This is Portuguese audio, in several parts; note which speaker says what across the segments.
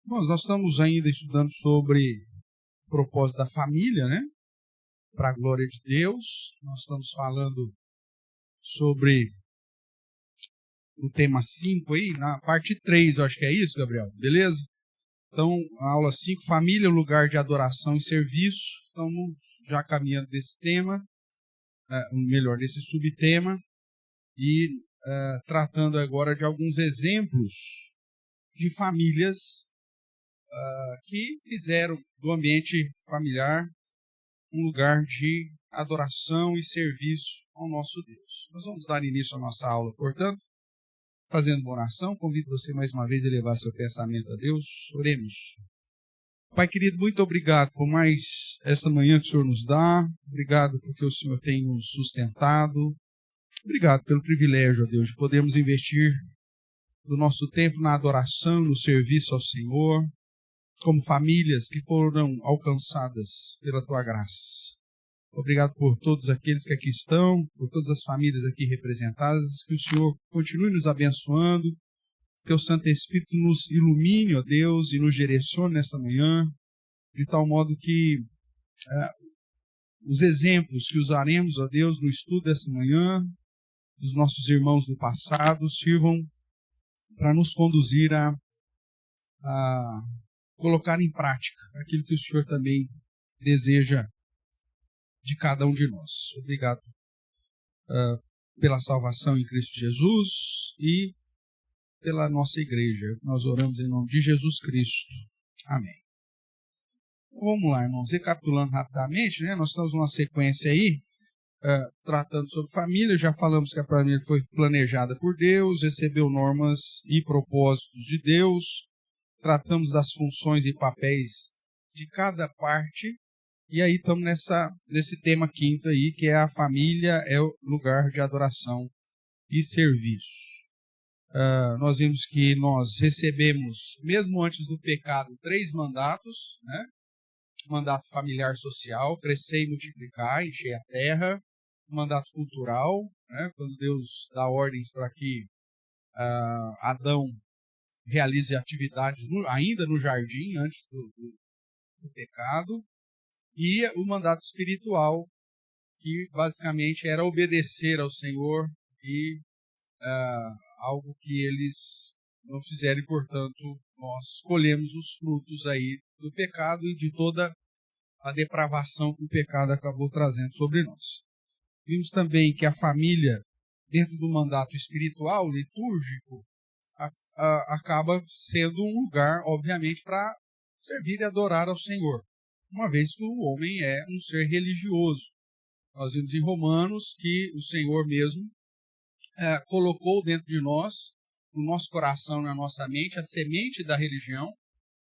Speaker 1: Bom, nós estamos ainda estudando sobre o propósito da família, né? Para a glória de Deus. Nós estamos falando sobre o tema 5 aí, na parte 3, eu acho que é isso, Gabriel, beleza? Então, a aula 5, família, lugar de adoração e serviço. Estamos já caminhando desse tema, melhor, desse subtema, e tratando agora de alguns exemplos de famílias que fizeram do ambiente familiar um lugar de adoração e serviço ao nosso Deus. Nós vamos dar início à nossa aula, portanto, fazendo uma oração. Convido você mais uma vez a elevar seu pensamento a Deus. Oremos. Pai querido, muito obrigado por mais esta manhã que o Senhor nos dá. Obrigado porque o Senhor tem nos sustentado. Obrigado pelo privilégio, ó Deus, de podermos investir do nosso tempo na adoração, no serviço ao Senhor, como famílias que foram alcançadas pela Tua graça. Obrigado por todos aqueles que aqui estão, por todas as famílias aqui representadas, que o Senhor continue nos abençoando, Teu Santo Espírito nos ilumine, ó Deus, e nos direcione nessa manhã, de tal modo que os exemplos que usaremos, ó Deus, no estudo dessa manhã, dos nossos irmãos do passado, sirvam para nos conduzir a colocar em prática aquilo que o Senhor também deseja de cada um de nós. Obrigado pela salvação em Cristo Jesus e pela nossa igreja. Nós oramos em nome de Jesus Cristo. Amém. Então, vamos lá, irmãos. Recapitulando rapidamente, né? Nós estamos numa sequência aí, tratando sobre família. Já falamos que a família foi planejada por Deus, recebeu normas e propósitos de Deus. Tratamos das funções e papéis de cada parte. E aí estamos nesse tema quinto aí, que é a família é o lugar de adoração e serviço. Nós vimos que nós recebemos, mesmo antes do pecado, 3 mandatos, né? Mandato familiar social, crescer e multiplicar, encher a terra. Mandato cultural, né? Quando Deus dá ordens para que Adão realize atividades ainda no jardim, antes do pecado. E o mandato espiritual, que basicamente era obedecer ao Senhor e algo que eles não fizeram, e portanto nós colhemos os frutos aí do pecado e de toda a depravação que o pecado acabou trazendo sobre nós. Vimos também que a família, dentro do mandato espiritual, litúrgico, acaba sendo um lugar, obviamente, para servir e adorar ao Senhor, uma vez que o homem é um ser religioso. Nós vimos em Romanos que o Senhor mesmo colocou dentro de nós, no nosso coração, na nossa mente, a semente da religião,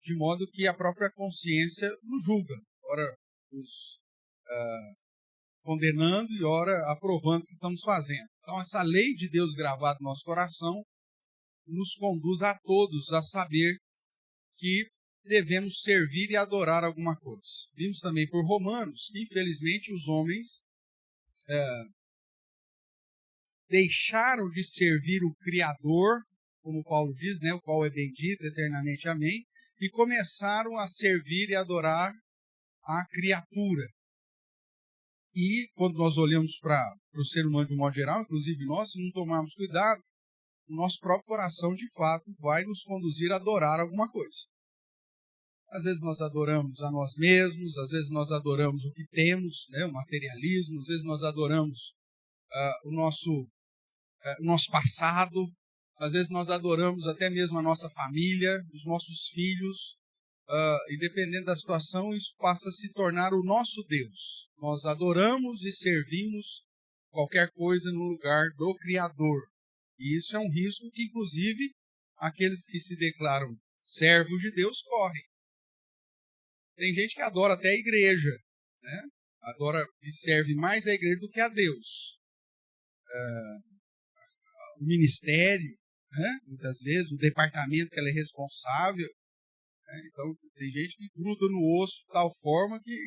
Speaker 1: de modo que a própria consciência nos julga, ora nos condenando e ora aprovando o que estamos fazendo. Então, essa lei de Deus gravada no nosso coração nos conduz a todos a saber que devemos servir e adorar alguma coisa. Vimos também por Romanos que, infelizmente, os homens deixaram de servir o Criador, como Paulo diz, né, o qual é bendito eternamente, amém, e começaram a servir e adorar a criatura. E quando nós olhamos para o ser humano de um modo geral, inclusive nós, se não tomarmos cuidado, o nosso próprio coração, de fato, vai nos conduzir a adorar alguma coisa. Às vezes nós adoramos a nós mesmos, às vezes nós adoramos o que temos, né, o materialismo, às vezes nós adoramos o nosso passado, às vezes nós adoramos até mesmo a nossa família, os nossos filhos, e dependendo da situação, isso passa a se tornar o nosso Deus. Nós adoramos e servimos qualquer coisa no lugar do Criador. E isso é um risco que, inclusive, aqueles que se declaram servos de Deus correm. Tem gente que adora até a igreja, né? Adora e serve mais a igreja do que a Deus. O ministério, né? Muitas vezes, o departamento que ela é responsável. Né? Então, tem gente que gruda no osso de tal forma que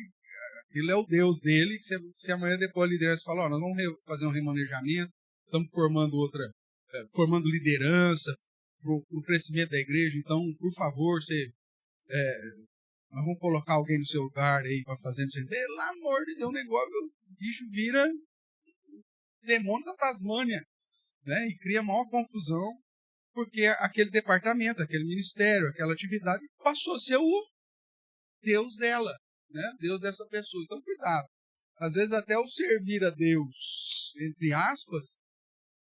Speaker 1: aquilo é o Deus dele, que se amanhã depois a liderança fala, nós vamos fazer um remanejamento, estamos formando liderança para o crescimento da igreja, então, por favor, você Nós vamos colocar alguém no seu lugar aí para fazer isso. Pelo amor de Deus, o negócio, o bicho vira demônio da Tasmânia, né? E cria maior confusão, porque aquele departamento, aquele ministério, aquela atividade passou a ser o Deus dela, né? Deus dessa pessoa. Então, cuidado. Às vezes até o servir a Deus, entre aspas,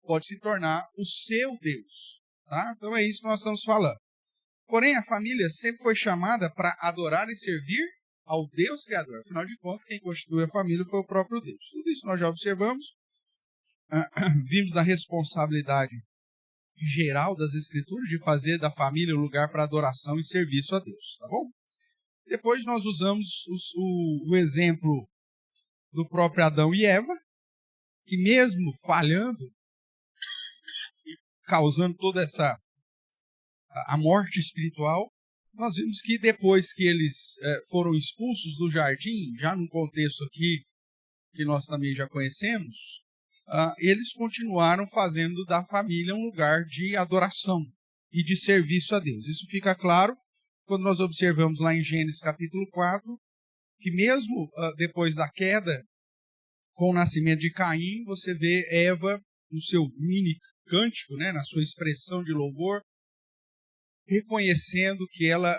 Speaker 1: pode se tornar o seu Deus. Tá? Então é isso que nós estamos falando. Porém, a família sempre foi chamada para adorar e servir ao Deus Criador. Afinal de contas, quem constituiu a família foi o próprio Deus. Tudo isso nós já observamos. Vimos da responsabilidade geral das Escrituras de fazer da família um lugar para adoração e serviço a Deus. Tá bom? Depois nós usamos o exemplo do próprio Adão e Eva, que mesmo falhando, causando toda a morte espiritual, nós vimos que depois que eles foram expulsos do jardim, já num contexto aqui que nós também já conhecemos, eles continuaram fazendo da família um lugar de adoração e de serviço a Deus. Isso fica claro quando nós observamos lá em Gênesis capítulo 4, que mesmo depois da queda, com o nascimento de Caim, você vê Eva no seu mini cântico, né, na sua expressão de louvor, reconhecendo que ela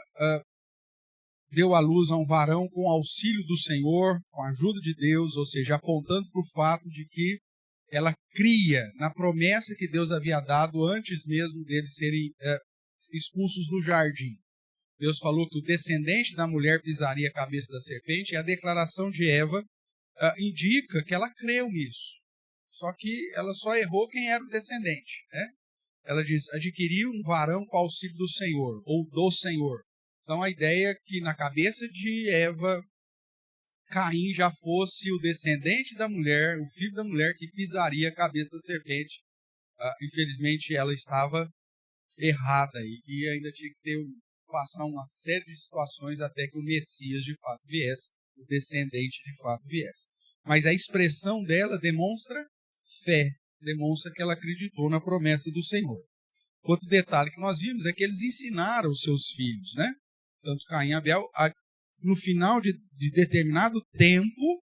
Speaker 1: deu à luz a um varão com o auxílio do Senhor, com a ajuda de Deus, ou seja, apontando para o fato de que ela cria na promessa que Deus havia dado antes mesmo deles serem expulsos do jardim. Deus falou que o descendente da mulher pisaria a cabeça da serpente, e a declaração de Eva indica que ela creu nisso. Só que ela só errou quem era o descendente, né? Ela diz, adquiriu um varão com o auxílio do Senhor, ou do Senhor. Então a ideia é que na cabeça de Eva, Caim já fosse o descendente da mulher, o filho da mulher que pisaria a cabeça da serpente. Infelizmente ela estava errada e que ainda tinha que passar uma série de situações até que o Messias de fato viesse, o descendente de fato viesse. Mas a expressão dela demonstra fé, demonstra que ela acreditou na promessa do Senhor. Outro detalhe que nós vimos é que eles ensinaram os seus filhos, né? Tanto Caim e Abel, no final de determinado tempo,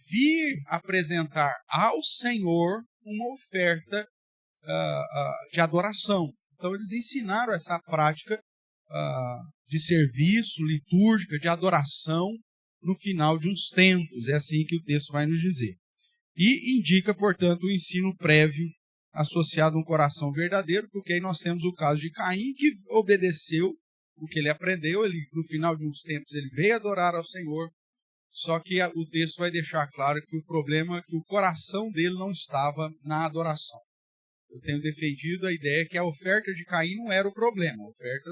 Speaker 1: vir apresentar ao Senhor uma oferta de adoração. Então eles ensinaram essa prática de serviço, litúrgica, de adoração no final de uns tempos. É assim que o texto vai nos dizer. E indica, portanto, o ensino prévio associado a um coração verdadeiro, porque aí nós temos o caso de Caim, que obedeceu o que ele aprendeu, no final de uns tempos ele veio adorar ao Senhor, só que o texto vai deixar claro que o problema é que o coração dele não estava na adoração. Eu tenho defendido a ideia que a oferta de Caim não era o problema. A oferta,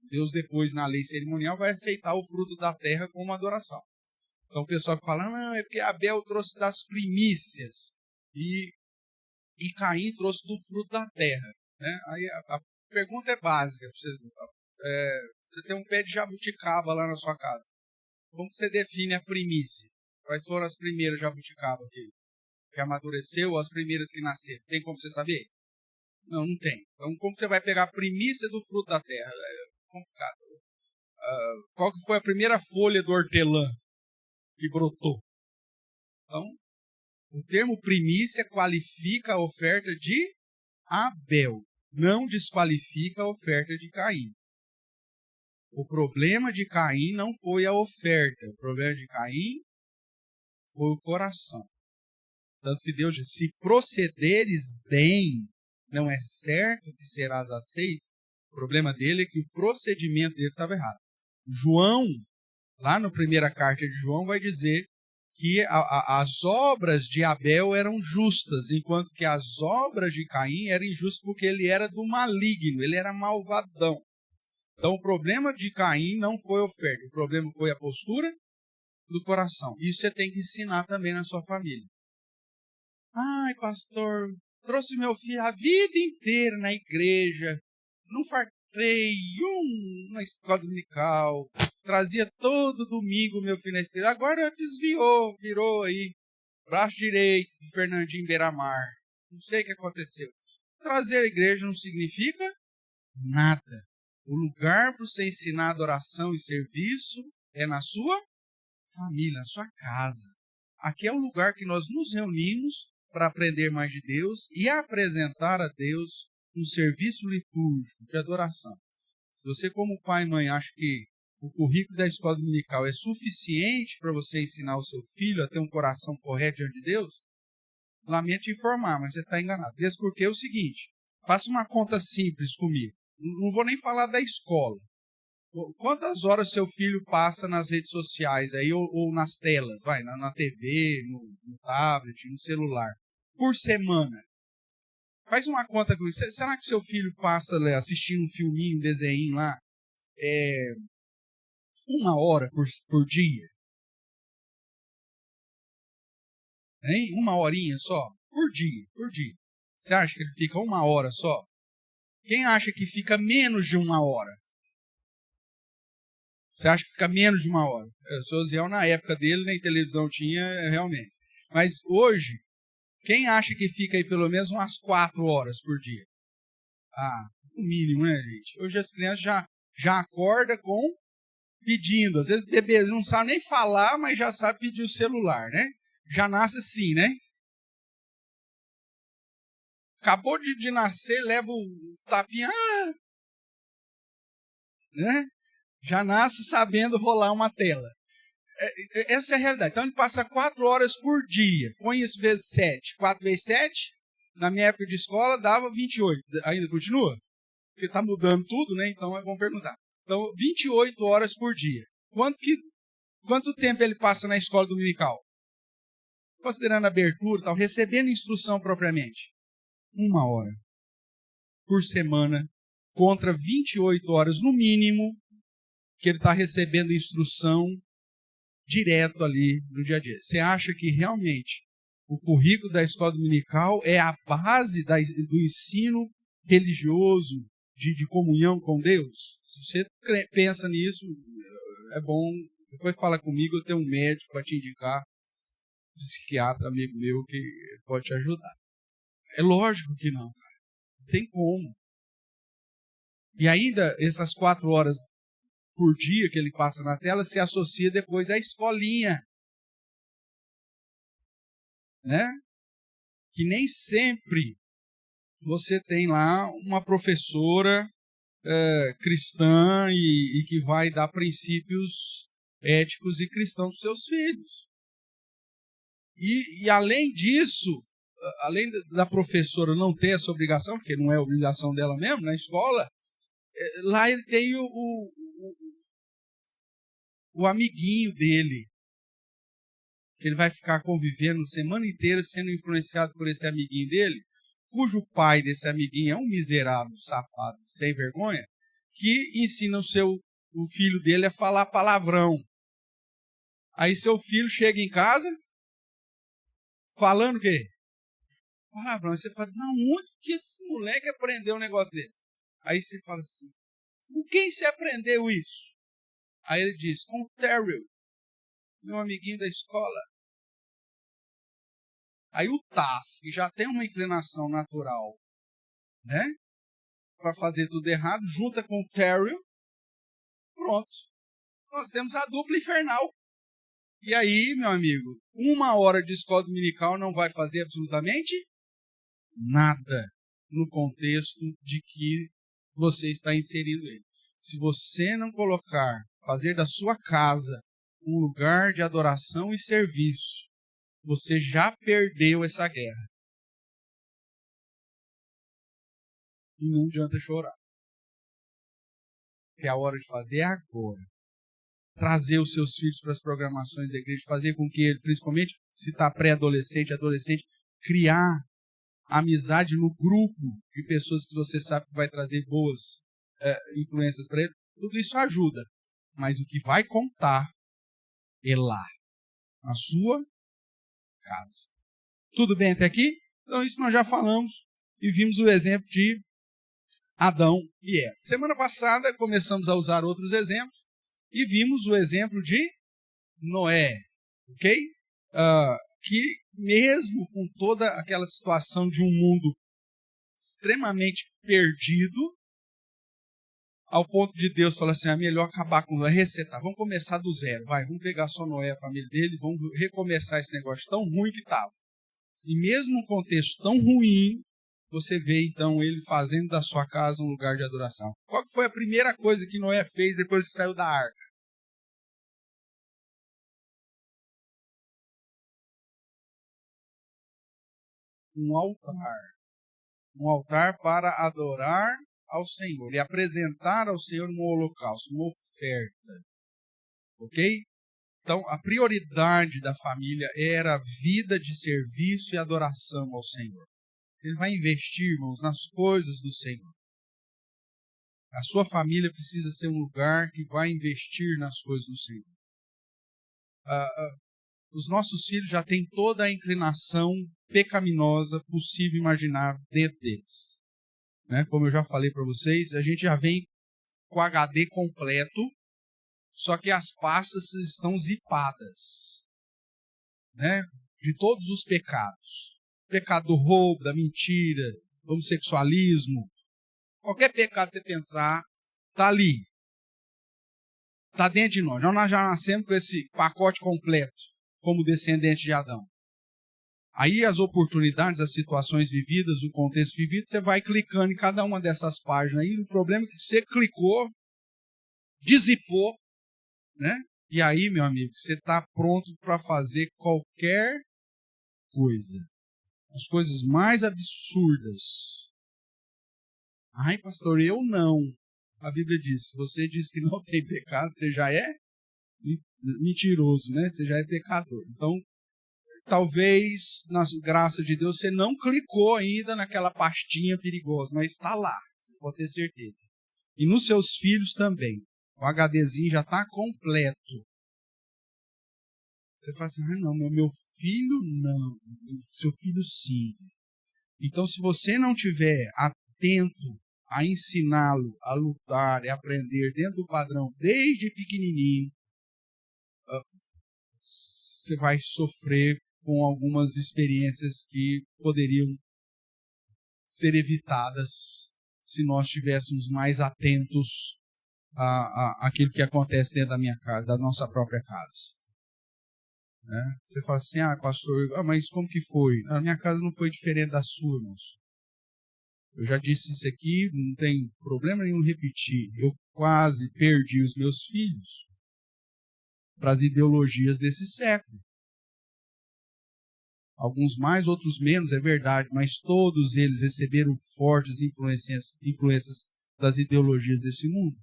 Speaker 1: Deus depois na lei cerimonial vai aceitar o fruto da terra como adoração. Então o pessoal que fala, não, é porque Abel trouxe das primícias e Caim trouxe do fruto da terra. Né? Aí a pergunta é básica. Você tem um pé de jabuticaba lá na sua casa. Como você define a primícia? Quais foram as primeiras jabuticaba que amadureceu ou as primeiras que nasceram? Tem como você saber? Não, não tem. Então como você vai pegar a primícia do fruto da terra? É complicado. Qual que foi a primeira folha do hortelã que brotou? Então, o termo primícia qualifica a oferta de Abel, não desqualifica a oferta de Caim. O problema de Caim não foi a oferta, o problema de Caim foi o coração. Tanto que Deus diz, se procederes bem, não é certo que serás aceito. O problema dele é que o procedimento dele estava errado. João, lá na primeira carta de João, vai dizer que as obras de Abel eram justas, enquanto que as obras de Caim eram injustas porque ele era do maligno, ele era malvadão. Então o problema de Caim não foi a oferta, o problema foi a postura do coração. Isso você tem que ensinar também na sua família. Ai, pastor, trouxe meu filho a vida inteira na igreja, não fartei uma escola dominical, trazia todo domingo meu filho na igreja, agora desviou, virou aí, braço direito de Fernandinho Beiramar. Não sei o que aconteceu. Trazer a igreja não significa nada. O lugar para você ensinar adoração e serviço é na sua família, na sua casa. Aqui é o lugar que nós nos reunimos para aprender mais de Deus e apresentar a Deus um serviço litúrgico de adoração. Se você, como pai e mãe, acha que o currículo da escola dominical é suficiente para você ensinar o seu filho a ter um coração correto diante de Deus, lamento te informar, mas você está enganado. Mesmo porque é o seguinte, faça uma conta simples comigo. Não vou nem falar da escola. Quantas horas seu filho passa nas redes sociais aí, ou nas telas, na TV, no tablet, no celular, por semana? Faz uma conta comigo. Será que seu filho passa assistindo um filminho, um desenho lá, 1 hora por dia? Hein? 1 horinha só? Por dia. Você acha que ele fica 1 hora só? Quem acha que fica menos de 1 hora? Você acha que fica menos de 1 hora? O seu Ziel, na época dele, nem televisão tinha, realmente. Mas hoje, quem acha que fica aí pelo menos umas 4 horas por dia? O mínimo, né, gente? Hoje as crianças já acordam pedindo. Às vezes o bebê não sabe nem falar, mas já sabe pedir o celular, né? Já nasce assim, né? Acabou de nascer, leva o tapinha, né? Já nasce sabendo rolar uma tela. Essa é a realidade. Então ele passa 4 horas por dia. Põe isso vezes 7. 4 vezes 7, na minha época de escola, dava 28. Ainda continua? Porque está mudando tudo, né? Então é bom perguntar. Então, 28 horas por dia. Quanto tempo ele passa na escola dominical? Considerando a abertura e tal, recebendo instrução propriamente. 1 hora por semana, contra 28 horas no mínimo, que ele está recebendo instrução direto ali no dia a dia. Você acha que realmente o currículo da escola dominical é a base do ensino religioso, de comunhão com Deus? Se você pensa nisso, é bom, depois fala comigo, eu tenho um médico para te indicar, psiquiatra amigo meu que pode te ajudar. É lógico que não, cara. Não tem como. E ainda essas 4 horas por dia que ele passa na tela se associa depois à escolinha, né? Que nem sempre você tem lá uma professora cristã e que vai dar princípios éticos e cristãos para os seus filhos. E além disso, além da professora não ter essa obrigação, porque não é obrigação dela mesmo, na escola, lá ele tem o amiguinho dele, que ele vai ficar convivendo a semana inteira sendo influenciado por esse amiguinho dele, cujo pai desse amiguinho é um miserável, safado, sem vergonha, que ensina o filho dele a falar palavrão. Aí seu filho chega em casa falando o quê? Palavrão. Aí você fala, não, onde que esse moleque aprendeu um negócio desse? Aí você fala assim, com quem você aprendeu isso? Aí ele diz, com o Terrell, meu amiguinho da escola. Aí o Taz, que já tem uma inclinação natural, né, para fazer tudo errado, junta com o Terrell, pronto. Nós temos a dupla infernal. E aí, meu amigo, 1 hora de escola dominical não vai fazer absolutamente nada no contexto de que você está inserindo ele. Se você não fazer da sua casa um lugar de adoração e serviço, você já perdeu essa guerra. E não adianta chorar. Que a hora de fazer é agora. Trazer os seus filhos para as programações da igreja, fazer com que ele, principalmente se está pré-adolescente, adolescente, criar amizade no grupo de pessoas que você sabe que vai trazer boas influências para ele. Tudo isso ajuda. Mas o que vai contar é lá, na sua casa. Tudo bem até aqui? Então isso nós já falamos e vimos o exemplo de Adão e Eva. Semana passada começamos a usar outros exemplos e vimos o exemplo de Noé, ok? Que mesmo com toda aquela situação de um mundo extremamente perdido, Ao ponto de Deus falar assim, é melhor acabar com Noé, resetar, vamos começar do zero, vamos pegar só Noé, a família dele, vamos recomeçar esse negócio tão ruim que estava. E mesmo num contexto tão ruim, você vê então ele fazendo da sua casa um lugar de adoração. Qual que foi a primeira coisa que Noé fez depois que saiu da arca? Um altar. Um altar para adorar ao Senhor e apresentar ao Senhor um holocausto, uma oferta. Ok? Então, a prioridade da família era a vida de serviço e adoração ao Senhor. Ele vai investir, irmãos, nas coisas do Senhor. A sua família precisa ser um lugar que vai investir nas coisas do Senhor. Os nossos filhos já têm toda a inclinação pecaminosa possível e imaginável dentro deles. Né? Como eu já falei para vocês, a gente já vem com HD completo, só que as pastas estão zipadas, né? De todos os pecados. Pecado do roubo, da mentira, do homossexualismo. Qualquer pecado que você pensar, está ali. Está dentro de nós. Nós já nascemos com esse pacote completo, como descendente de Adão. Aí as oportunidades, as situações vividas, o contexto vivido, você vai clicando em cada uma dessas páginas. Aí o problema é que você clicou, dissipou, né? E aí, meu amigo, você está pronto para fazer qualquer coisa. As coisas mais absurdas. Ai, pastor, eu não. A Bíblia diz, se você diz que não tem pecado, você já é mentiroso, né? Você já é pecador. Então, talvez, na graça de Deus, você não clicou ainda naquela pastinha perigosa, mas está lá, você pode ter certeza. E nos seus filhos também. O HDzinho já está completo. Você fala assim, não, meu filho não, seu filho sim. Então, se você não tiver atento a ensiná-lo a lutar e aprender dentro do padrão desde pequenininho, você vai sofrer com algumas experiências que poderiam ser evitadas se nós estivéssemos mais atentos àquilo que acontece dentro da minha casa, da nossa própria casa. Né? Você fala assim, pastor, mas como que foi? A minha casa não foi diferente da sua, irmãos. Eu já disse isso aqui, não tem problema nenhum repetir. Eu quase perdi os meus filhos para as ideologias desse século. Alguns mais, outros menos, é verdade, mas todos eles receberam fortes influências das ideologias desse mundo.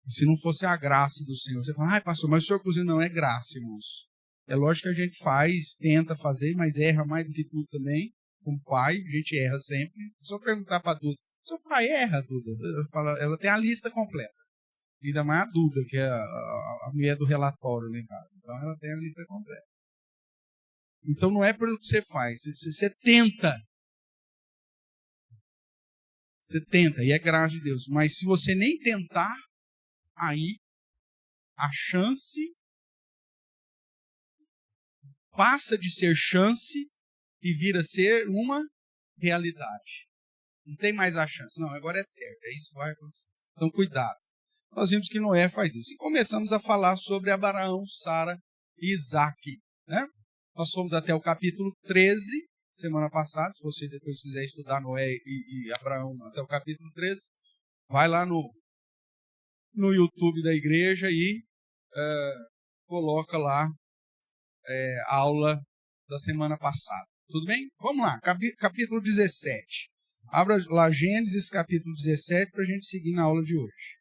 Speaker 1: E se não fosse a graça do Senhor, você fala, pastor, mas o senhor cozinha, não é graça, irmãos. É lógico que a gente faz, tenta fazer, mas erra mais do que tudo também. Como pai, a gente erra sempre. É só perguntar para a Duda, seu pai erra, Duda? Ela tem a lista completa. Ainda mais a Duda, que é a mulher do relatório lá em casa. Então ela tem a lista completa. Então não é pelo que você faz, você tenta. Você tenta, e é graça de Deus. Mas se você nem tentar, aí a chance passa de ser chance e vira a ser uma realidade. Não tem mais a chance. Não, agora é certo, é isso que vai acontecer. Então cuidado. Nós vimos que Noé faz isso. E começamos a falar sobre Abraão, Sara e Isaac. Né? Nós fomos até o capítulo 13, semana passada. Se você depois quiser estudar Noé e Abraão até o capítulo 13, vai lá no YouTube da igreja e coloca lá a aula da semana passada. Tudo bem? Vamos lá, capítulo 17. Abra lá Gênesis, capítulo 17, para a gente seguir na aula de hoje.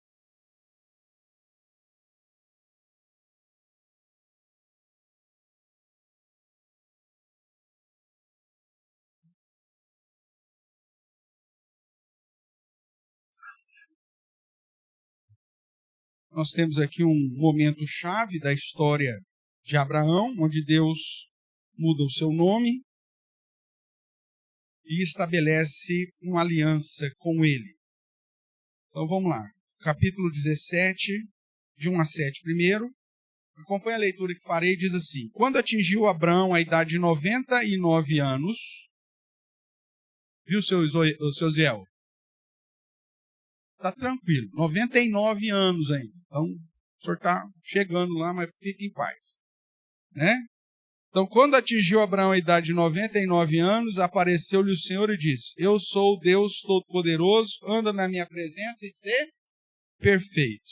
Speaker 1: Nós temos aqui um momento chave da história de Abraão, onde Deus muda o seu nome e estabelece uma aliança com ele. Então vamos lá, capítulo 17, de 1 a 7 primeiro. Acompanhe a leitura que farei, diz assim: Quando atingiu Abraão a idade de 99 anos, viu, seu Ziel? tá tranquilo. 99 anos ainda. Então, o senhor está chegando lá, mas fique em paz. Né? Então, quando atingiu Abraão a idade de 99 anos, apareceu-lhe o Senhor e disse: eu sou o Deus Todo-Poderoso, anda na minha presença e ser perfeito.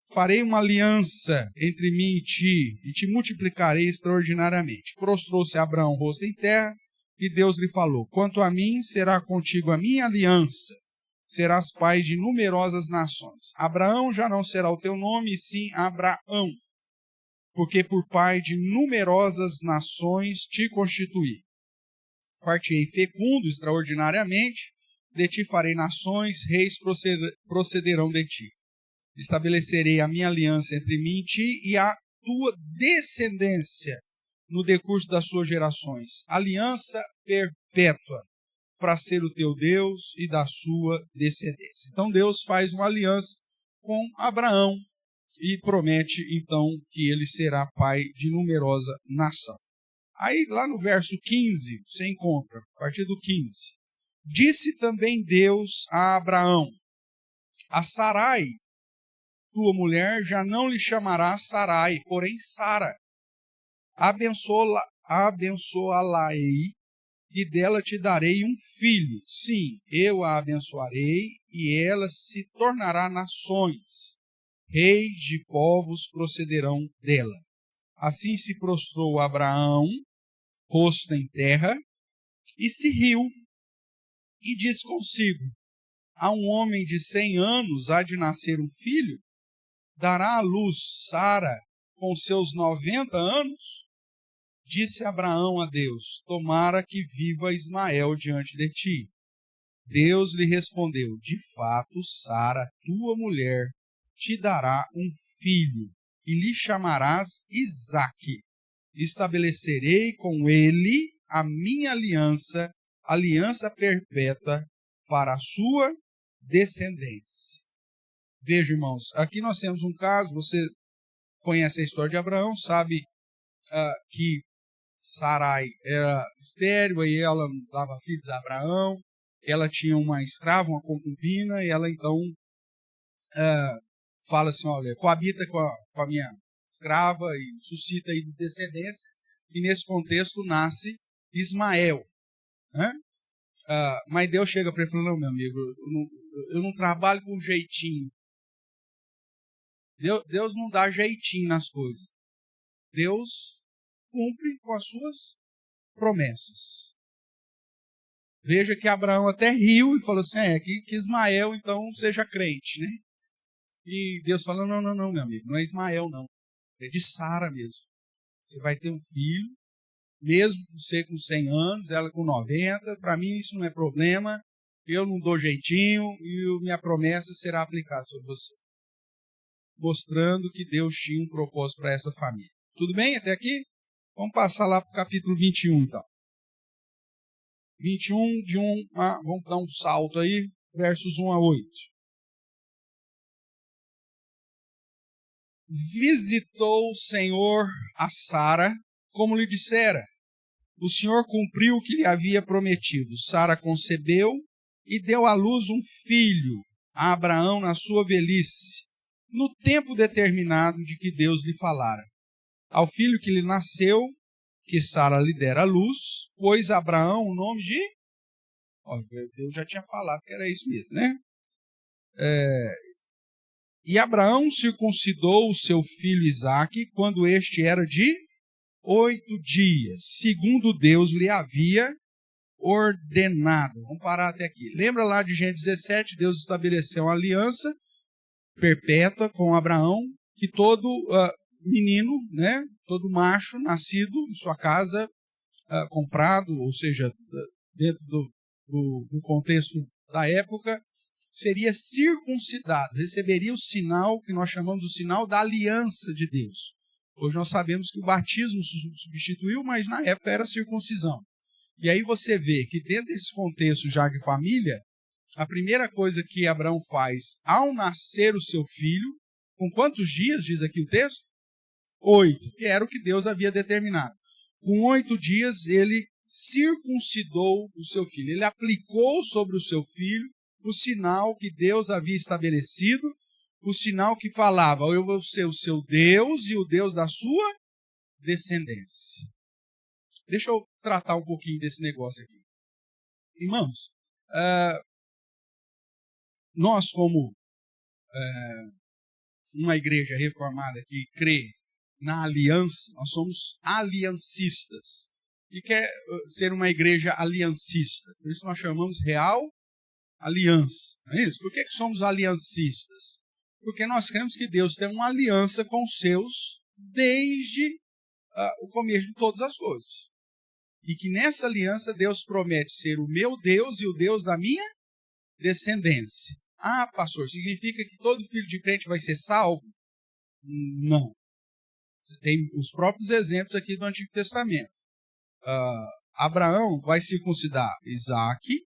Speaker 1: Farei uma aliança entre mim e te multiplicarei extraordinariamente. Prostrou-se Abraão rosto em terra, e Deus lhe falou: quanto a mim, será contigo a minha aliança, serás pai de numerosas nações. Abraão já não será o teu nome, e sim Abraão, porque por pai de numerosas nações te constituí. Far-te-ei fecundo extraordinariamente, de ti farei nações, reis procederão de ti. Estabelecerei a minha aliança entre mim e ti e a tua descendência no decurso das suas gerações. Aliança perpétua, para ser o teu Deus e da sua descendência. Então Deus faz uma aliança com Abraão e promete então que ele será pai de numerosa nação. Aí lá no verso 15, você encontra, a partir do 15. Disse também Deus a Abraão: a Sarai, tua mulher, já não lhe chamará Sarai, porém Sara. Abençoá-la-ei, e dela te darei um filho. Sim, eu a abençoarei, e ela se tornará nações. Reis de povos procederão dela. Assim se prostrou Abraão, rosto em terra, e se riu, e disse consigo: a um homem de 100 anos há de nascer um filho? Dará à luz Sara com seus 90 anos? Disse Abraão a Deus: tomara que viva Ismael diante de ti. Deus lhe respondeu: de fato, Sara, tua mulher, te dará um filho, e lhe chamarás Isaque. Estabelecerei com ele a minha aliança, aliança perpétua para a sua descendência. Veja, irmãos, aqui nós temos um caso, você conhece a história de Abraão, sabe que Sarai era estéril e ela dava filhos a Abraão, ela tinha uma escrava, uma concubina, e ela então fala assim: olha, coabita com a minha escrava e suscita aí descendência, e nesse contexto nasce Ismael. Né? Mas Deus chega para ele e fala: não, meu amigo, eu não trabalho com jeitinho. Deus não dá jeitinho nas coisas. Deus cumpre com as suas promessas. Veja que Abraão até riu e falou assim: que Ismael então seja crente, né? E Deus falou: não, meu amigo, não é Ismael não, é de Sara mesmo. Você vai ter um filho, mesmo você com 100 anos, ela com 90, para mim isso não é problema, eu não dou jeitinho e minha promessa será aplicada sobre você. Mostrando que Deus tinha um propósito para essa família. Tudo bem até aqui? Vamos passar lá para o capítulo 21, então. 21, vamos dar um salto aí, versos 1 a 8. Visitou o Senhor a Sara, como lhe dissera. O Senhor cumpriu o que lhe havia prometido. Sara concebeu e deu à luz um filho a Abraão na sua velhice, no tempo determinado de que Deus lhe falara. Ao filho que lhe nasceu, que Sara lhe dera à luz, pôs Abraão o nome de... Deus já tinha falado que era isso mesmo, né? E Abraão circuncidou o seu filho Isaque quando este era de 8 dias, segundo Deus lhe havia ordenado. Vamos parar até aqui. Lembra lá de Gênesis 17, Deus estabeleceu uma aliança perpétua com Abraão, que todo menino, né, todo macho nascido em sua casa, comprado, ou seja, dentro do contexto da época, seria circuncidado, receberia o sinal que nós chamamos de sinal da aliança de Deus. Hoje nós sabemos que o batismo substituiu, mas na época era circuncisão. E aí você vê que dentro desse contexto já de família, a primeira coisa que Abraão faz ao nascer o seu filho, com quantos dias, diz aqui o texto? 8, que era o que Deus havia determinado. Com 8 dias ele circuncidou o seu filho. Ele aplicou sobre o seu filho o sinal que Deus havia estabelecido, o sinal que falava: eu vou ser o seu Deus e o Deus da sua descendência. Deixa eu tratar um pouquinho desse negócio aqui. Irmãos, nós como uma igreja reformada que crê na aliança, nós somos aliancistas. E quer ser uma igreja aliancista. Por isso nós chamamos Real Aliança. Não é isso? Por que somos aliancistas? Porque nós cremos que Deus tem uma aliança com os seus desde o começo de todas as coisas. E que nessa aliança Deus promete ser o meu Deus e o Deus da minha descendência. Ah, pastor, significa que todo filho de crente vai ser salvo? Não. Você tem os próprios exemplos aqui do Antigo Testamento. Abraão vai circuncidar Isaac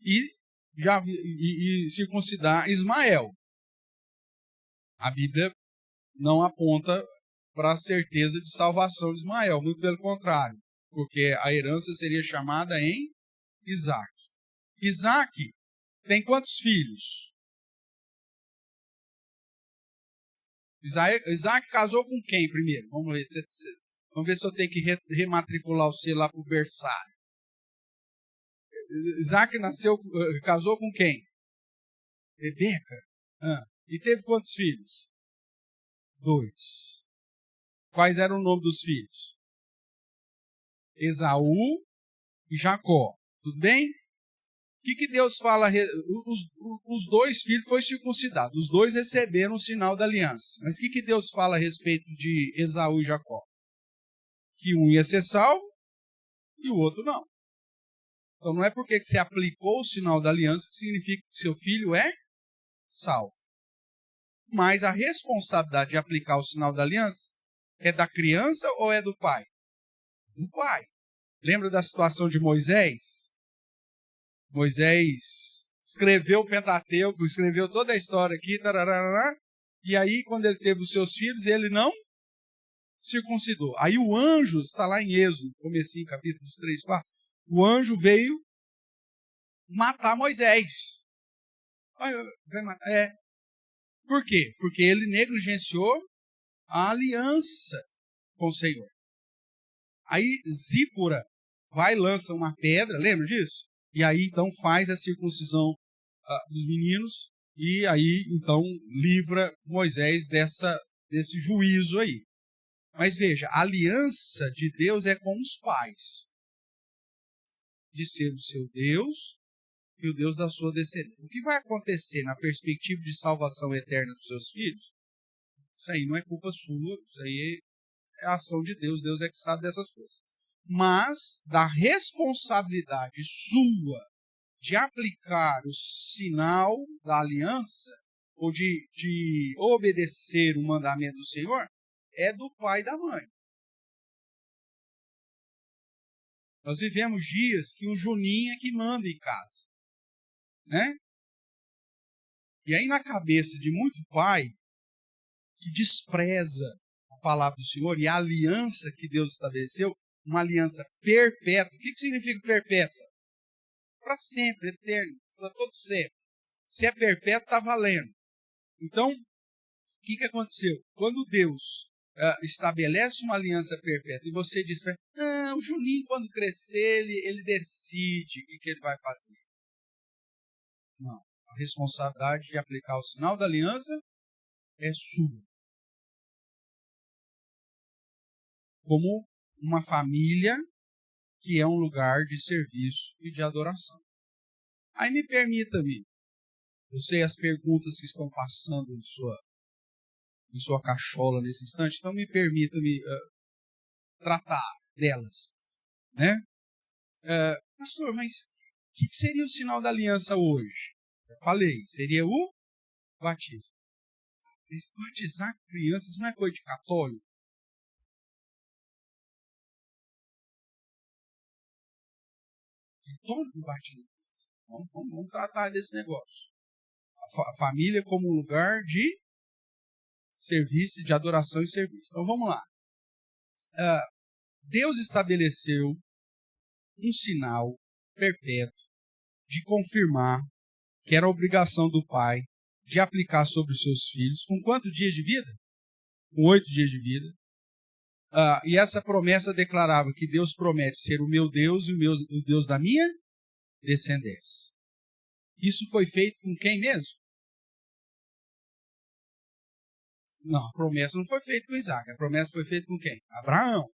Speaker 1: e circuncidar Ismael. A Bíblia não aponta para a certeza de salvação de Ismael, muito pelo contrário, porque a herança seria chamada em Isaac. Isaac tem quantos filhos? Isaac casou com quem primeiro? Vamos ver se eu tenho que rematricular você lá para o berçário. Isaac casou com quem? Rebeca. E teve quantos filhos? 2. Quais eram o nome dos filhos? Esaú e Jacó. Tudo bem? O que Deus fala? Os 2 filhos foram circuncidados. Os 2 receberam o sinal da aliança. Mas o que Deus fala a respeito de Esaú e Jacó? Que um ia ser salvo e o outro não. Então não é porque você aplicou o sinal da aliança que significa que seu filho é salvo. Mas a responsabilidade de aplicar o sinal da aliança é da criança ou é do pai? Do pai. Lembra da situação de Moisés? Moisés escreveu o Pentateuco, escreveu toda a história aqui, e aí quando ele teve os seus filhos, ele não circuncidou. Aí o anjo, está lá em Êxodo, comecinho, capítulos 3, 4, o anjo veio matar Moisés. Por quê? Porque ele negligenciou a aliança com o Senhor. Aí Zípora vai e lança uma pedra, lembra disso? E aí então faz a circuncisão dos meninos e aí então livra Moisés desse juízo aí. Mas veja, a aliança de Deus é com os pais. De ser o seu Deus e o Deus da sua descendência. O que vai acontecer na perspectiva de salvação eterna dos seus filhos? Isso aí não é culpa sua, isso aí é a ação de Deus. Deus é que sabe dessas coisas. Mas da responsabilidade sua de aplicar o sinal da aliança ou de obedecer o mandamento do Senhor é do pai e da mãe. Nós vivemos dias que o Juninho é que manda em casa, né? E aí na cabeça de muito pai que despreza a palavra do Senhor e a aliança que Deus estabeleceu, uma aliança perpétua. O que significa perpétua? Para sempre, eterno, para todo sempre. Se é perpétuo, está valendo. Então, o que aconteceu? Quando Deus estabelece uma aliança perpétua e você diz, o Juninho quando crescer, ele decide o que ele vai fazer. Não. A responsabilidade de aplicar o sinal da aliança é sua. Como uma família que é um lugar de serviço e de adoração. Aí me permita-me, eu sei as perguntas que estão passando em sua cachola nesse instante, então me permita-me tratar delas. Né? Pastor, mas o que seria o sinal da aliança hoje? Eu falei, seria o batismo. Mas batizar crianças não é coisa de católico? Católico batismo. Vamos tratar desse negócio. A família como um lugar de serviço, de adoração e serviço. Então vamos lá. Deus estabeleceu um sinal perpétuo de confirmar que era a obrigação do pai de aplicar sobre os seus filhos, com quantos dias de vida? Com 8 dias de vida. E essa promessa declarava que Deus promete ser o meu Deus e o Deus da minha descendência. Isso foi feito com quem mesmo? Não, a promessa não foi feita com Isaac. A promessa foi feita com quem? Abraão.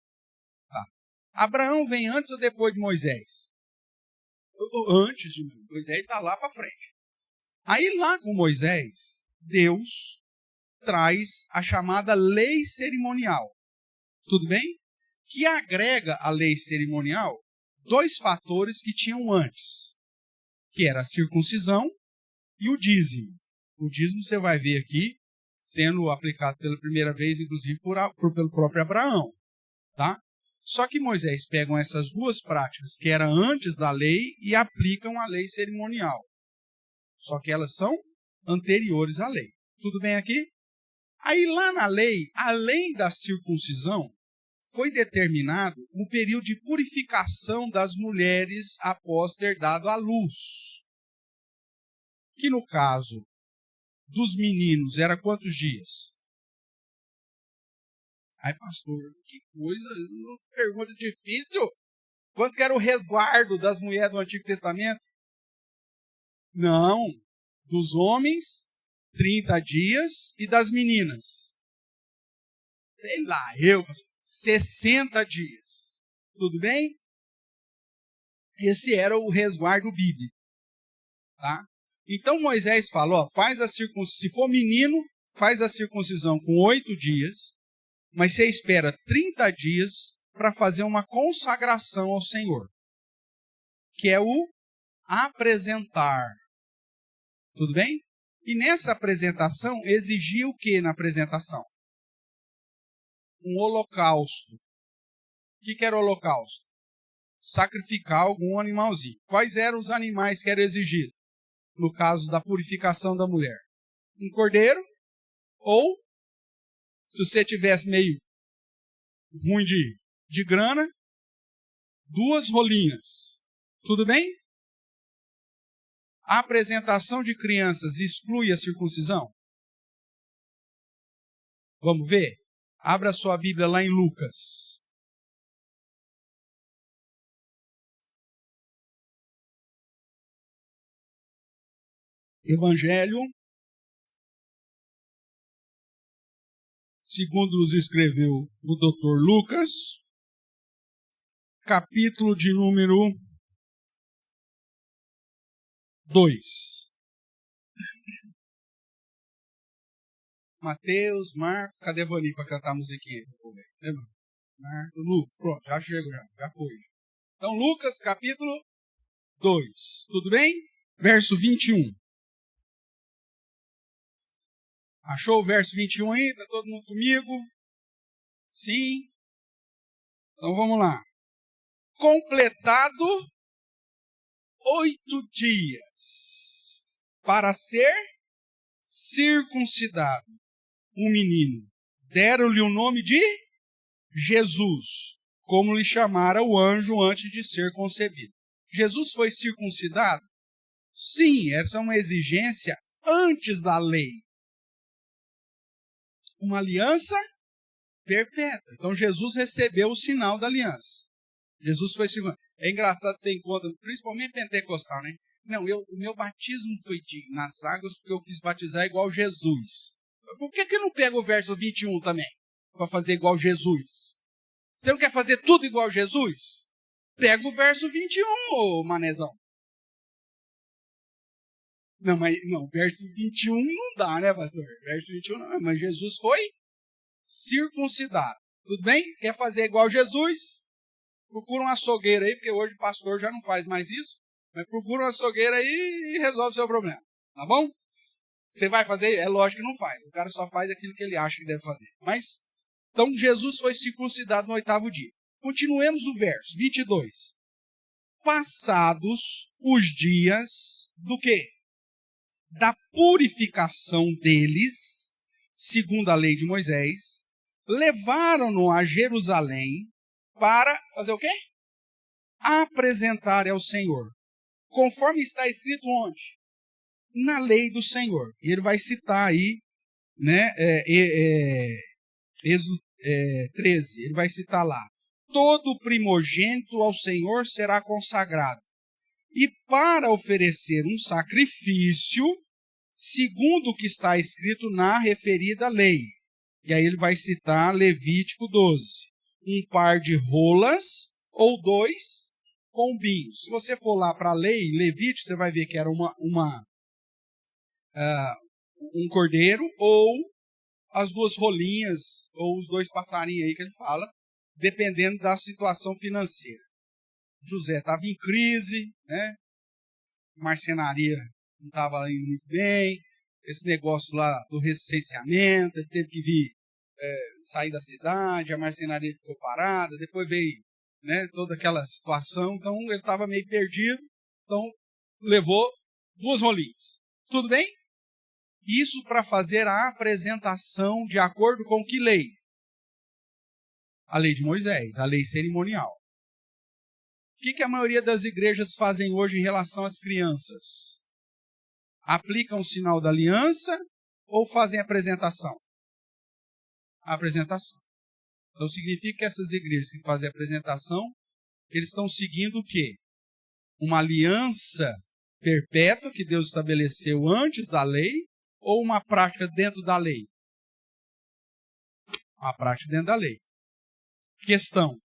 Speaker 1: Tá. Abraão vem antes ou depois de Moisés? Antes de Moisés, está lá para frente. Aí lá com Moisés, Deus traz a chamada lei cerimonial. Tudo bem? Que agrega à lei cerimonial 2 fatores que tinham antes, que era a circuncisão e o dízimo. O dízimo você vai ver aqui sendo aplicado pela primeira vez, inclusive pelo próprio Abraão. Tá? Só que Moisés pega essas 2 práticas que eram antes da lei e aplicam a lei cerimonial. Só que elas são anteriores à lei. Tudo bem aqui? Aí lá na lei, além da circuncisão, foi determinado um período de purificação das mulheres após ter dado à luz. Que no caso dos meninos era quantos dias? Ai, pastor, que coisa, pergunta difícil. Quanto que era o resguardo das mulheres do Antigo Testamento? Não, dos homens, 30 dias, e das meninas, sei lá, 60 dias. Tudo bem? Esse era o resguardo bíblico. Tá? Então Moisés falou, faz a circuncisão, se for menino, faz a circuncisão com 8 dias, mas você espera 30 dias para fazer uma consagração ao Senhor, que é o apresentar. Tudo bem? E nessa apresentação, exigia o que na apresentação? Um holocausto. O que era o holocausto? Sacrificar algum animalzinho. Quais eram os animais que eram exigidos? No caso da purificação da mulher. Um cordeiro, ou, se você tivesse meio ruim de grana, 2 rolinhas. Tudo bem? A apresentação de crianças exclui a circuncisão? Vamos ver? Abra sua Bíblia lá em Lucas. Evangelho, segundo nos escreveu o Dr. Lucas, capítulo de número 2. Mateus, Marcos, cadê Vani para cantar a musiquinha? Marcos, Lucas, pronto, já chego, já foi. Então, Lucas, capítulo 2, tudo bem? Verso 21. Achou o verso 21 aí? Está todo mundo comigo? Sim? Então vamos lá. Completado 8 dias para ser circuncidado um menino. Deram-lhe o nome de Jesus, como lhe chamara o anjo antes de ser concebido. Jesus foi circuncidado? Sim, essa é uma exigência antes da lei. Uma aliança perpétua. Então Jesus recebeu o sinal da aliança. Jesus foi circuncidado. É engraçado que você encontra, principalmente pentecostal, né? Não, o meu batismo foi nas águas porque eu quis batizar igual Jesus. Por que não pega o verso 21 também? Para fazer igual Jesus? Você não quer fazer tudo igual Jesus? Pega o verso 21, ô manezão. Não, verso 21 não dá, né, pastor? Verso 21 não, mas Jesus foi circuncidado. Tudo bem? Quer fazer igual Jesus? Procura um açougueiro aí, porque hoje o pastor já não faz mais isso. Mas procura um açougueiro aí e resolve o seu problema. Tá bom? Você vai fazer? É lógico que não faz. O cara só faz aquilo que ele acha que deve fazer. Mas, então Jesus foi circuncidado no 8º dia. Continuemos o verso 22. Passados os dias do quê? Da purificação deles, segundo a lei de Moisés, levaram-no a Jerusalém para fazer o quê? Apresentar ao Senhor. Conforme está escrito onde? na lei do Senhor. E ele vai citar aí, né, Êxodo 13, ele vai citar lá: todo primogênito ao Senhor será consagrado, e para oferecer um sacrifício, segundo o que está escrito na referida lei. E aí ele vai citar Levítico 12, um par de rolas ou 2 pombinhos. Se você for lá para a lei, Levítico, você vai ver que era um cordeiro, ou as 2 rolinhas, ou os 2 passarinhos aí que ele fala, dependendo da situação financeira. José estava em crise, né? Marcenaria não estava indo muito bem, esse negócio lá do recenseamento, ele teve que vir sair da cidade, a marcenaria ficou parada, depois veio, né, toda aquela situação, então ele estava meio perdido, então levou 2 rolinhas. Tudo bem? Isso para fazer a apresentação de acordo com que lei? A lei de Moisés, a lei cerimonial. O que a maioria das igrejas fazem hoje em relação às crianças? Aplicam o sinal da aliança ou fazem a apresentação? A apresentação. Então significa que essas igrejas que fazem a apresentação, eles estão seguindo o quê? Uma aliança perpétua que Deus estabeleceu antes da lei, ou uma prática dentro da lei? Uma prática dentro da lei. Questão: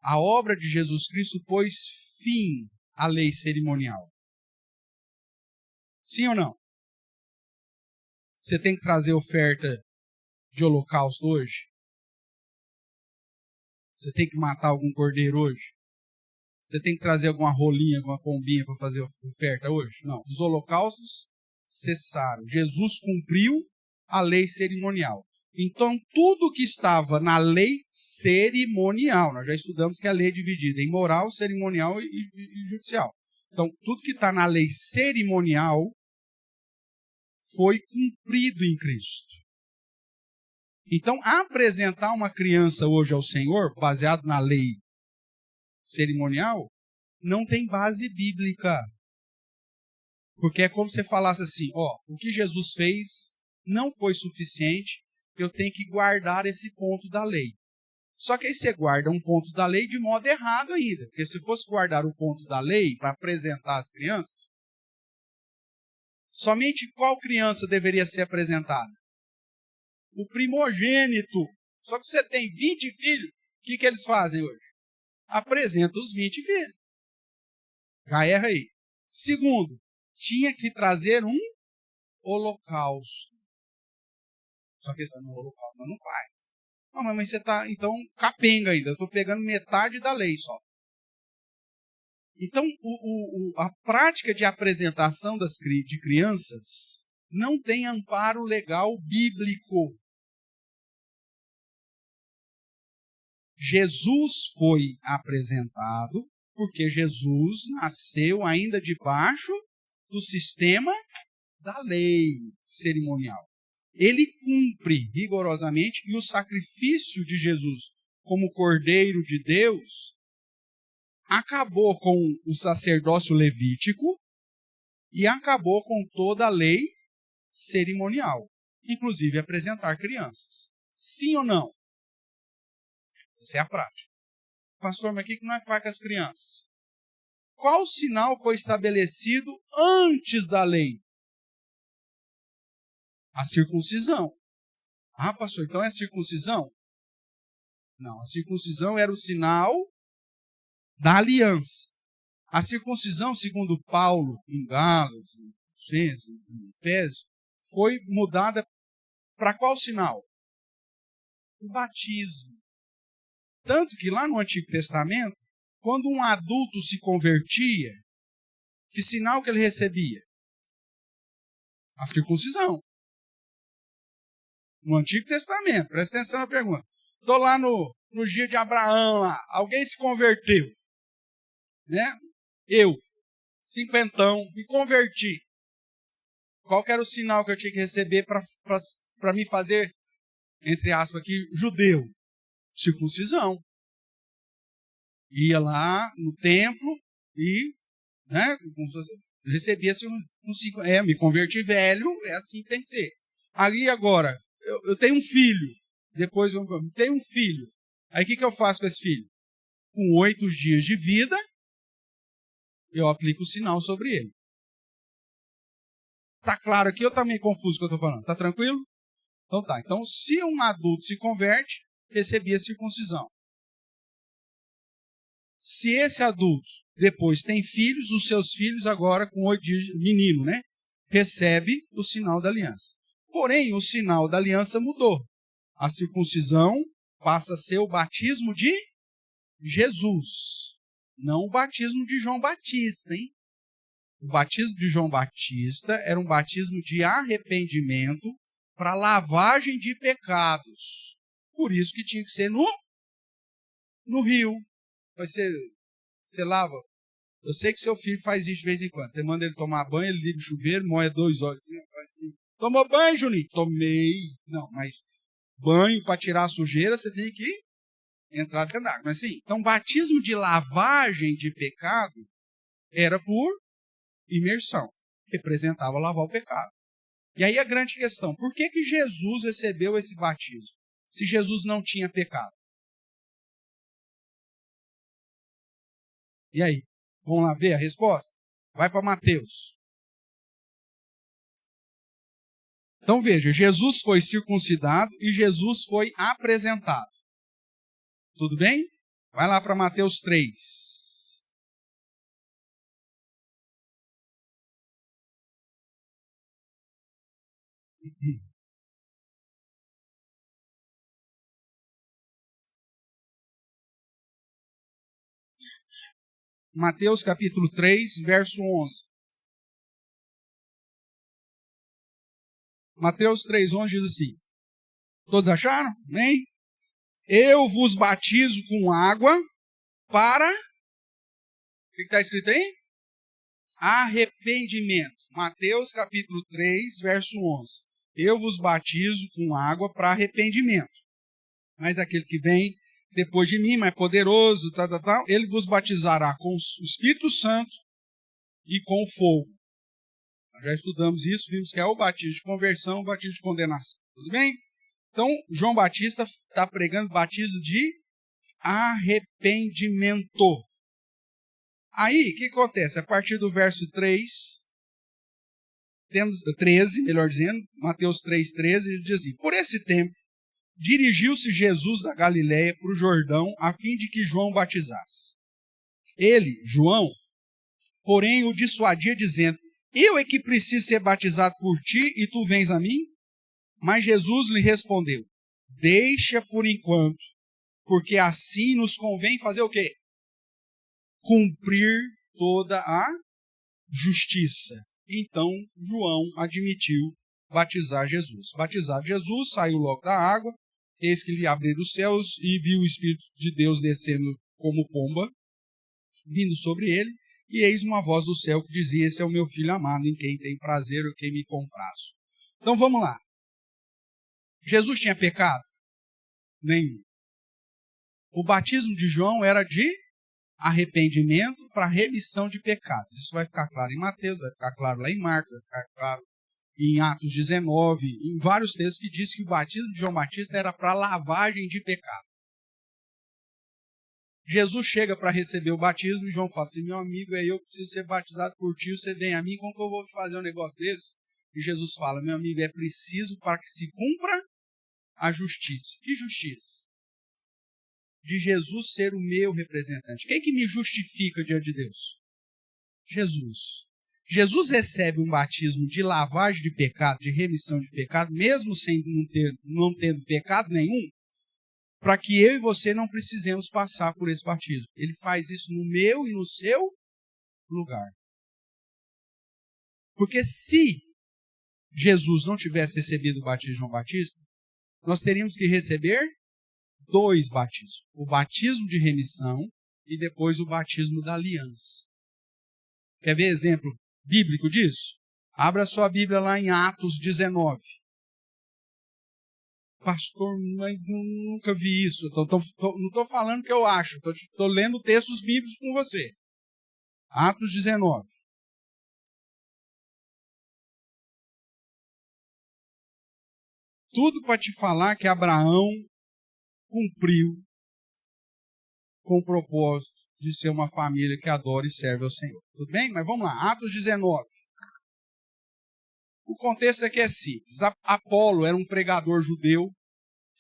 Speaker 1: a obra de Jesus Cristo pôs fim à lei cerimonial. Sim ou não? Você tem que trazer oferta de holocausto hoje? Você tem que matar algum cordeiro hoje? Você tem que trazer alguma rolinha, alguma pombinha para fazer oferta hoje? Não. Os holocaustos cessaram. Jesus cumpriu a lei cerimonial. Então, tudo que estava na lei cerimonial, nós já estudamos que a lei é dividida em moral, cerimonial e judicial. Então, tudo que está na lei cerimonial foi cumprido em Cristo. Então, apresentar uma criança hoje ao Senhor, baseado na lei cerimonial, não tem base bíblica. Porque é como se você falasse assim, o que Jesus fez não foi suficiente, eu tenho que guardar esse ponto da lei. Só que aí você guarda um ponto da lei de modo errado ainda. Porque se fosse guardar o ponto da lei para apresentar as crianças, somente qual criança deveria ser apresentada? O primogênito. Só que você tem 20 filhos, o que eles fazem hoje? Apresenta os 20 filhos. Já erra aí. Segundo, tinha que trazer um holocausto. Só que no holocausto não faz. Não, mas você está, então, capenga ainda. Eu estou pegando metade da lei só. Então, a prática de apresentação de crianças não tem amparo legal bíblico. Jesus foi apresentado porque Jesus nasceu ainda debaixo do sistema da lei cerimonial. Ele cumpre rigorosamente, e o sacrifício de Jesus como Cordeiro de Deus acabou com o sacerdócio levítico e acabou com toda a lei cerimonial, inclusive apresentar crianças. Sim ou não? Essa é a prática. Pastor, mas o que nós faz com as crianças? Qual sinal foi estabelecido antes da lei? A circuncisão. Ah, pastor, então é a circuncisão? Não, a circuncisão era o sinal da aliança. A circuncisão, segundo Paulo, em Gálatas, em Efésios, foi mudada para qual sinal? O batismo. Tanto que lá no Antigo Testamento, quando um adulto se convertia, que sinal que ele recebia? A circuncisão. No Antigo Testamento, presta atenção na pergunta. Estou lá no dia de Abraão, lá, alguém se converteu. Né? Eu, 50, me converti. Qual que era o sinal que eu tinha que receber para me fazer, entre aspas aqui, judeu? Circuncisão. Ia lá no templo e, Né? Recebia-se me converti velho, é assim que tem que ser. Ali agora, eu tenho um filho, depois eu tenho um filho. Aí o que eu faço com esse filho? Com 8 dias de vida, eu aplico o sinal sobre ele. Tá claro aqui ou tá meio confuso o que eu estou falando? Tá tranquilo? Então tá. Então, se um adulto se converte, recebia circuncisão. Se esse adulto depois tem filhos, os seus filhos agora com 8 dias, menino, né? Recebe o sinal da aliança. Porém, o sinal da aliança mudou. A circuncisão passa a ser o batismo de Jesus, não o batismo de João Batista, hein? O batismo de João Batista era um batismo de arrependimento para lavagem de pecados. Por isso que tinha que ser no rio. Você lava. Eu sei que seu filho faz isso de vez em quando. Você manda ele tomar banho, ele liga o chuveiro, moe 2 olhos. Assim. Tomou banho, Juninho? Tomei. Não, mas banho para tirar a sujeira, você tem que entrar dentro d'água. Mas sim, então batismo de lavagem de pecado era por imersão. Representava lavar o pecado. E aí a grande questão, por que Jesus recebeu esse batismo? Se Jesus não tinha pecado? E aí? Vamos lá ver a resposta? Vai para Mateus. Então veja, Jesus foi circuncidado e Jesus foi apresentado. Tudo bem? Vai lá para Mateus 3. Mateus capítulo 3, verso 11. Mateus 3:11 diz assim. Todos acharam? Amém? Eu vos batizo com água para... O que está escrito aí? Arrependimento. Mateus capítulo 3, verso 11. Eu vos batizo com água para arrependimento. Mas aquele que vem depois de mim, mais poderoso, ele vos batizará com o Espírito Santo e com fogo. Nós já estudamos isso, vimos que é o batismo de conversão, o batismo de condenação. Tudo bem? Então, João Batista está pregando batismo de arrependimento. Aí, o que acontece? A partir do verso 13, melhor dizendo, Mateus 3,13, ele diz assim, por esse tempo, dirigiu-se Jesus da Galiléia para o Jordão, a fim de que João batizasse. Ele, João, porém o dissuadia, dizendo, eu é que preciso ser batizado por ti e tu vens a mim? Mas Jesus lhe respondeu, deixa por enquanto, porque assim nos convém fazer o quê? Cumprir toda a justiça. Então, João admitiu batizar Jesus. Batizado Jesus, saiu logo da água, eis que lhe abriram os céus e viu o Espírito de Deus descendo como pomba, vindo sobre ele, e eis uma voz do céu que dizia, esse é o meu filho amado, em quem tem prazer ou quem me comprazo. Então, vamos lá. Jesus tinha pecado? Nenhum. O batismo de João era de arrependimento para remissão de pecados. Isso vai ficar claro em Mateus, vai ficar claro lá em Marcos, vai ficar claro em Atos 19, em vários textos que diz que o batismo de João Batista era para lavagem de pecado. Jesus chega para receber o batismo e João fala assim, meu amigo, eu preciso ser batizado por ti, você vem a mim, como que eu vou fazer um negócio desse? E Jesus fala, meu amigo, é preciso para que se cumpra a justiça. Que justiça? De Jesus ser o meu representante. Quem que me justifica diante de Deus? Jesus. Jesus recebe um batismo de lavagem de pecado, de remissão de pecado, mesmo sem não tendo pecado nenhum, para que eu e você não precisemos passar por esse batismo. Ele faz isso no meu e no seu lugar. Porque se Jesus não tivesse recebido o batismo de João Batista, nós teríamos que receber 2 batismos. O batismo de remissão e depois o batismo da aliança. Quer ver exemplo bíblico disso? Abra sua Bíblia lá em Atos 19. Pastor, mas nunca vi isso. Não estou falando que eu acho. Estou lendo textos bíblicos com você. Atos 19. Tudo para te falar que Abraão cumpriu com o propósito de ser uma família que adora e serve ao Senhor. Tudo bem? Mas vamos lá. Atos 19. O contexto aqui é simples. Apolo era um pregador judeu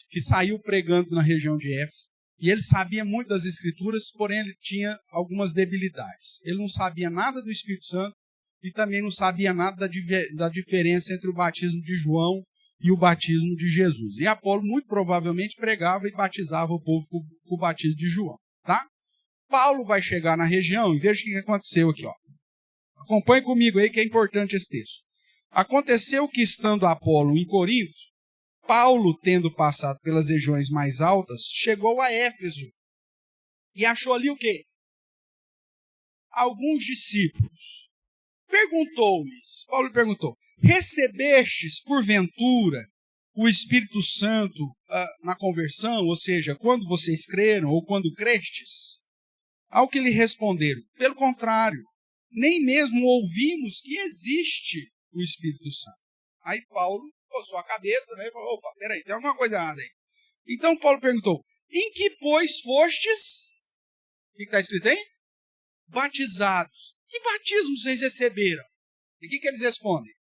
Speaker 1: que saiu pregando na região de Éfeso. E ele sabia muito das Escrituras, porém ele tinha algumas debilidades. Ele não sabia nada do Espírito Santo e também não sabia nada da diferença entre o batismo de João e o batismo de Jesus. E Apolo muito provavelmente pregava e batizava o povo com o batismo de João. Tá? Paulo vai chegar na região e veja o que aconteceu aqui. Ó. Acompanhe comigo aí que é importante esse texto. Aconteceu que, estando Apolo em Corinto, Paulo, tendo passado pelas regiões mais altas, chegou a Éfeso e achou ali o quê? Alguns discípulos. Perguntou-lhes, Paulo perguntou, recebestes, porventura, o Espírito Santo na conversão, ou seja, quando vocês creram ou quando crestes? Ao que lhe responderam, pelo contrário, nem mesmo ouvimos que existe o Espírito Santo. Aí Paulo coçou a cabeça, né, e falou, opa, peraí, tem alguma coisa errada aí. Então Paulo perguntou, em que, pois, fostes? O que está escrito aí? Batizados. Que batismo vocês receberam? E o que eles respondem?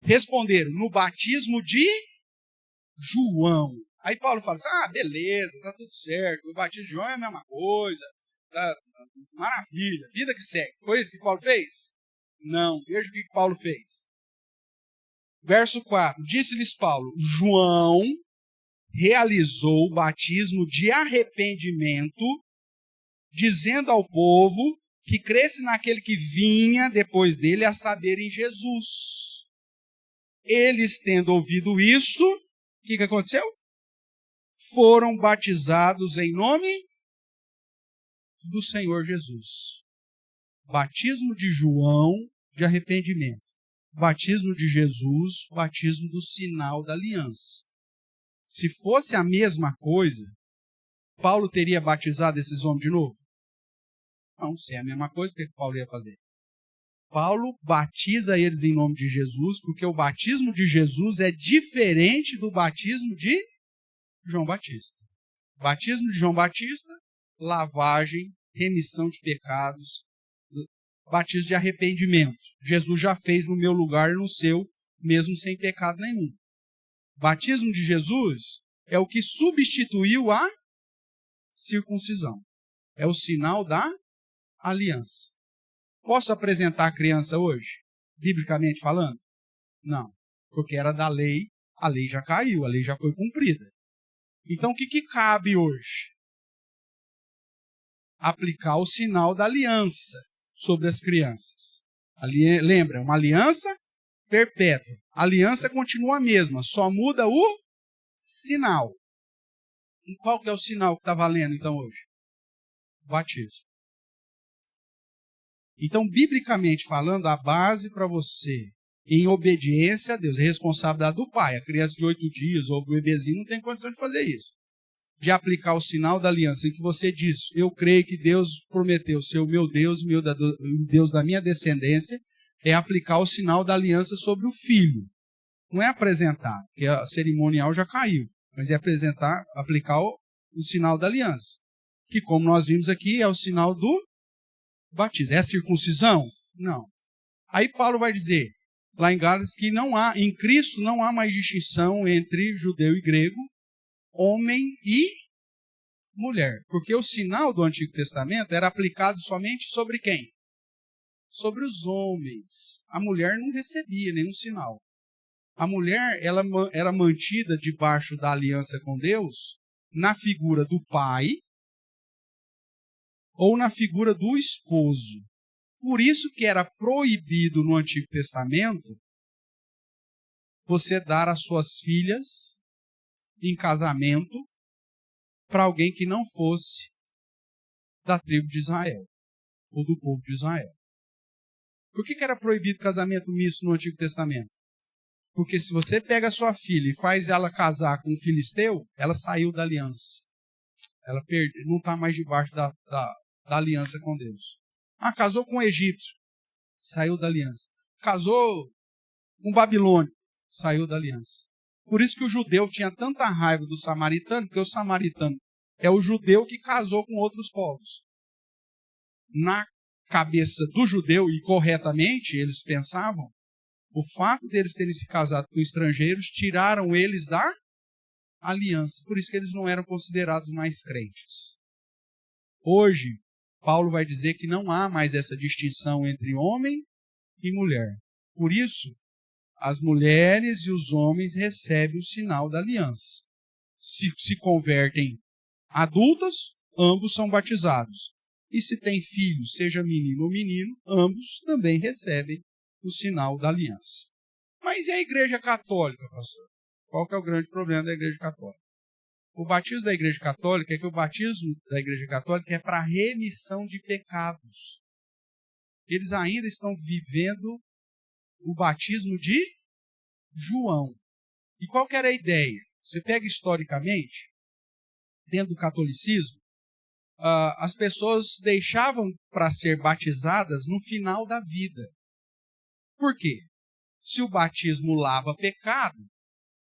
Speaker 1: Responderam, no batismo de João. Aí Paulo fala assim, beleza, tá tudo certo, o batismo de João é a mesma coisa, tá, maravilha, vida que segue. Foi isso que Paulo fez? Não, veja o que Paulo fez. Verso 4, disse-lhes Paulo, João realizou o batismo de arrependimento, dizendo ao povo que cresce naquele que vinha depois dele, a saber, em Jesus. Eles, tendo ouvido isto, o que aconteceu? Foram batizados em nome do Senhor Jesus. Batismo de João de arrependimento. Batismo de Jesus, batismo do sinal da aliança. Se fosse a mesma coisa, Paulo teria batizado esses homens de novo? Não, se é a mesma coisa, o que Paulo ia fazer? Paulo batiza eles em nome de Jesus, porque o batismo de Jesus é diferente do batismo de João Batista. Batismo de João Batista, lavagem, remissão de pecados, batismo de arrependimento. Jesus já fez no meu lugar e no seu, mesmo sem pecado nenhum. Batismo de Jesus é o que substituiu a circuncisão. É o sinal da aliança. Posso apresentar a criança hoje? Biblicamente falando? Não. Porque era da lei, a lei já caiu, a lei já foi cumprida. Então o que cabe hoje? Aplicar o sinal da aliança sobre as crianças. Lembra, uma aliança perpétua. A aliança continua a mesma, só muda o sinal. E qual que é o sinal que está valendo então hoje? O batismo. Então, biblicamente falando, a base para você, em obediência a Deus, é responsabilidade do pai. A criança de 8 dias ou o bebezinho não tem condição de fazer isso. De aplicar o sinal da aliança, em que você diz, eu creio que Deus prometeu ser o meu Deus, o Deus da minha descendência, é aplicar o sinal da aliança sobre o filho. Não é apresentar, porque a cerimonial já caiu, mas é aplicar o sinal da aliança. Que, como nós vimos aqui, é o sinal do batismo. É a circuncisão? Não. Aí Paulo vai dizer, lá em Gálatas, que em Cristo não há mais distinção entre judeu e grego, homem e mulher. Porque o sinal do Antigo Testamento era aplicado somente sobre quem? Sobre os homens. A mulher não recebia nenhum sinal. A mulher ela era mantida debaixo da aliança com Deus na figura do pai ou na figura do esposo. Por isso que era proibido no Antigo Testamento você dar as suas filhas em casamento para alguém que não fosse da tribo de Israel ou do povo de Israel. Por que era proibido casamento misto no Antigo Testamento? Porque se você pega a sua filha e faz ela casar com um filisteu, ela saiu da aliança. Ela não está mais debaixo da da aliança com Deus. Casou com um egípcio, saiu da aliança. Casou com um babilônio, saiu da aliança. Por isso que o judeu tinha tanta raiva do samaritano, porque o samaritano é o judeu que casou com outros povos. Na cabeça do judeu, e corretamente, eles pensavam, o fato deles terem se casado com estrangeiros tiraram eles da aliança. Por isso que eles não eram considerados mais crentes. Hoje, Paulo vai dizer que não há mais essa distinção entre homem e mulher. Por isso, as mulheres e os homens recebem o sinal da aliança. Se convertem adultas, ambos são batizados. E se tem filho, seja menino ou menino, ambos também recebem o sinal da aliança. Mas e a Igreja Católica, pastor? Qual que é o grande problema da Igreja Católica? O batismo da Igreja Católica é que o batismo da Igreja Católica é para remissão de pecados. Eles ainda estão vivendo o batismo de João. E qual que era a ideia? Você pega historicamente, dentro do catolicismo, as pessoas deixavam para ser batizadas no final da vida. Por quê? Se o batismo lava pecado,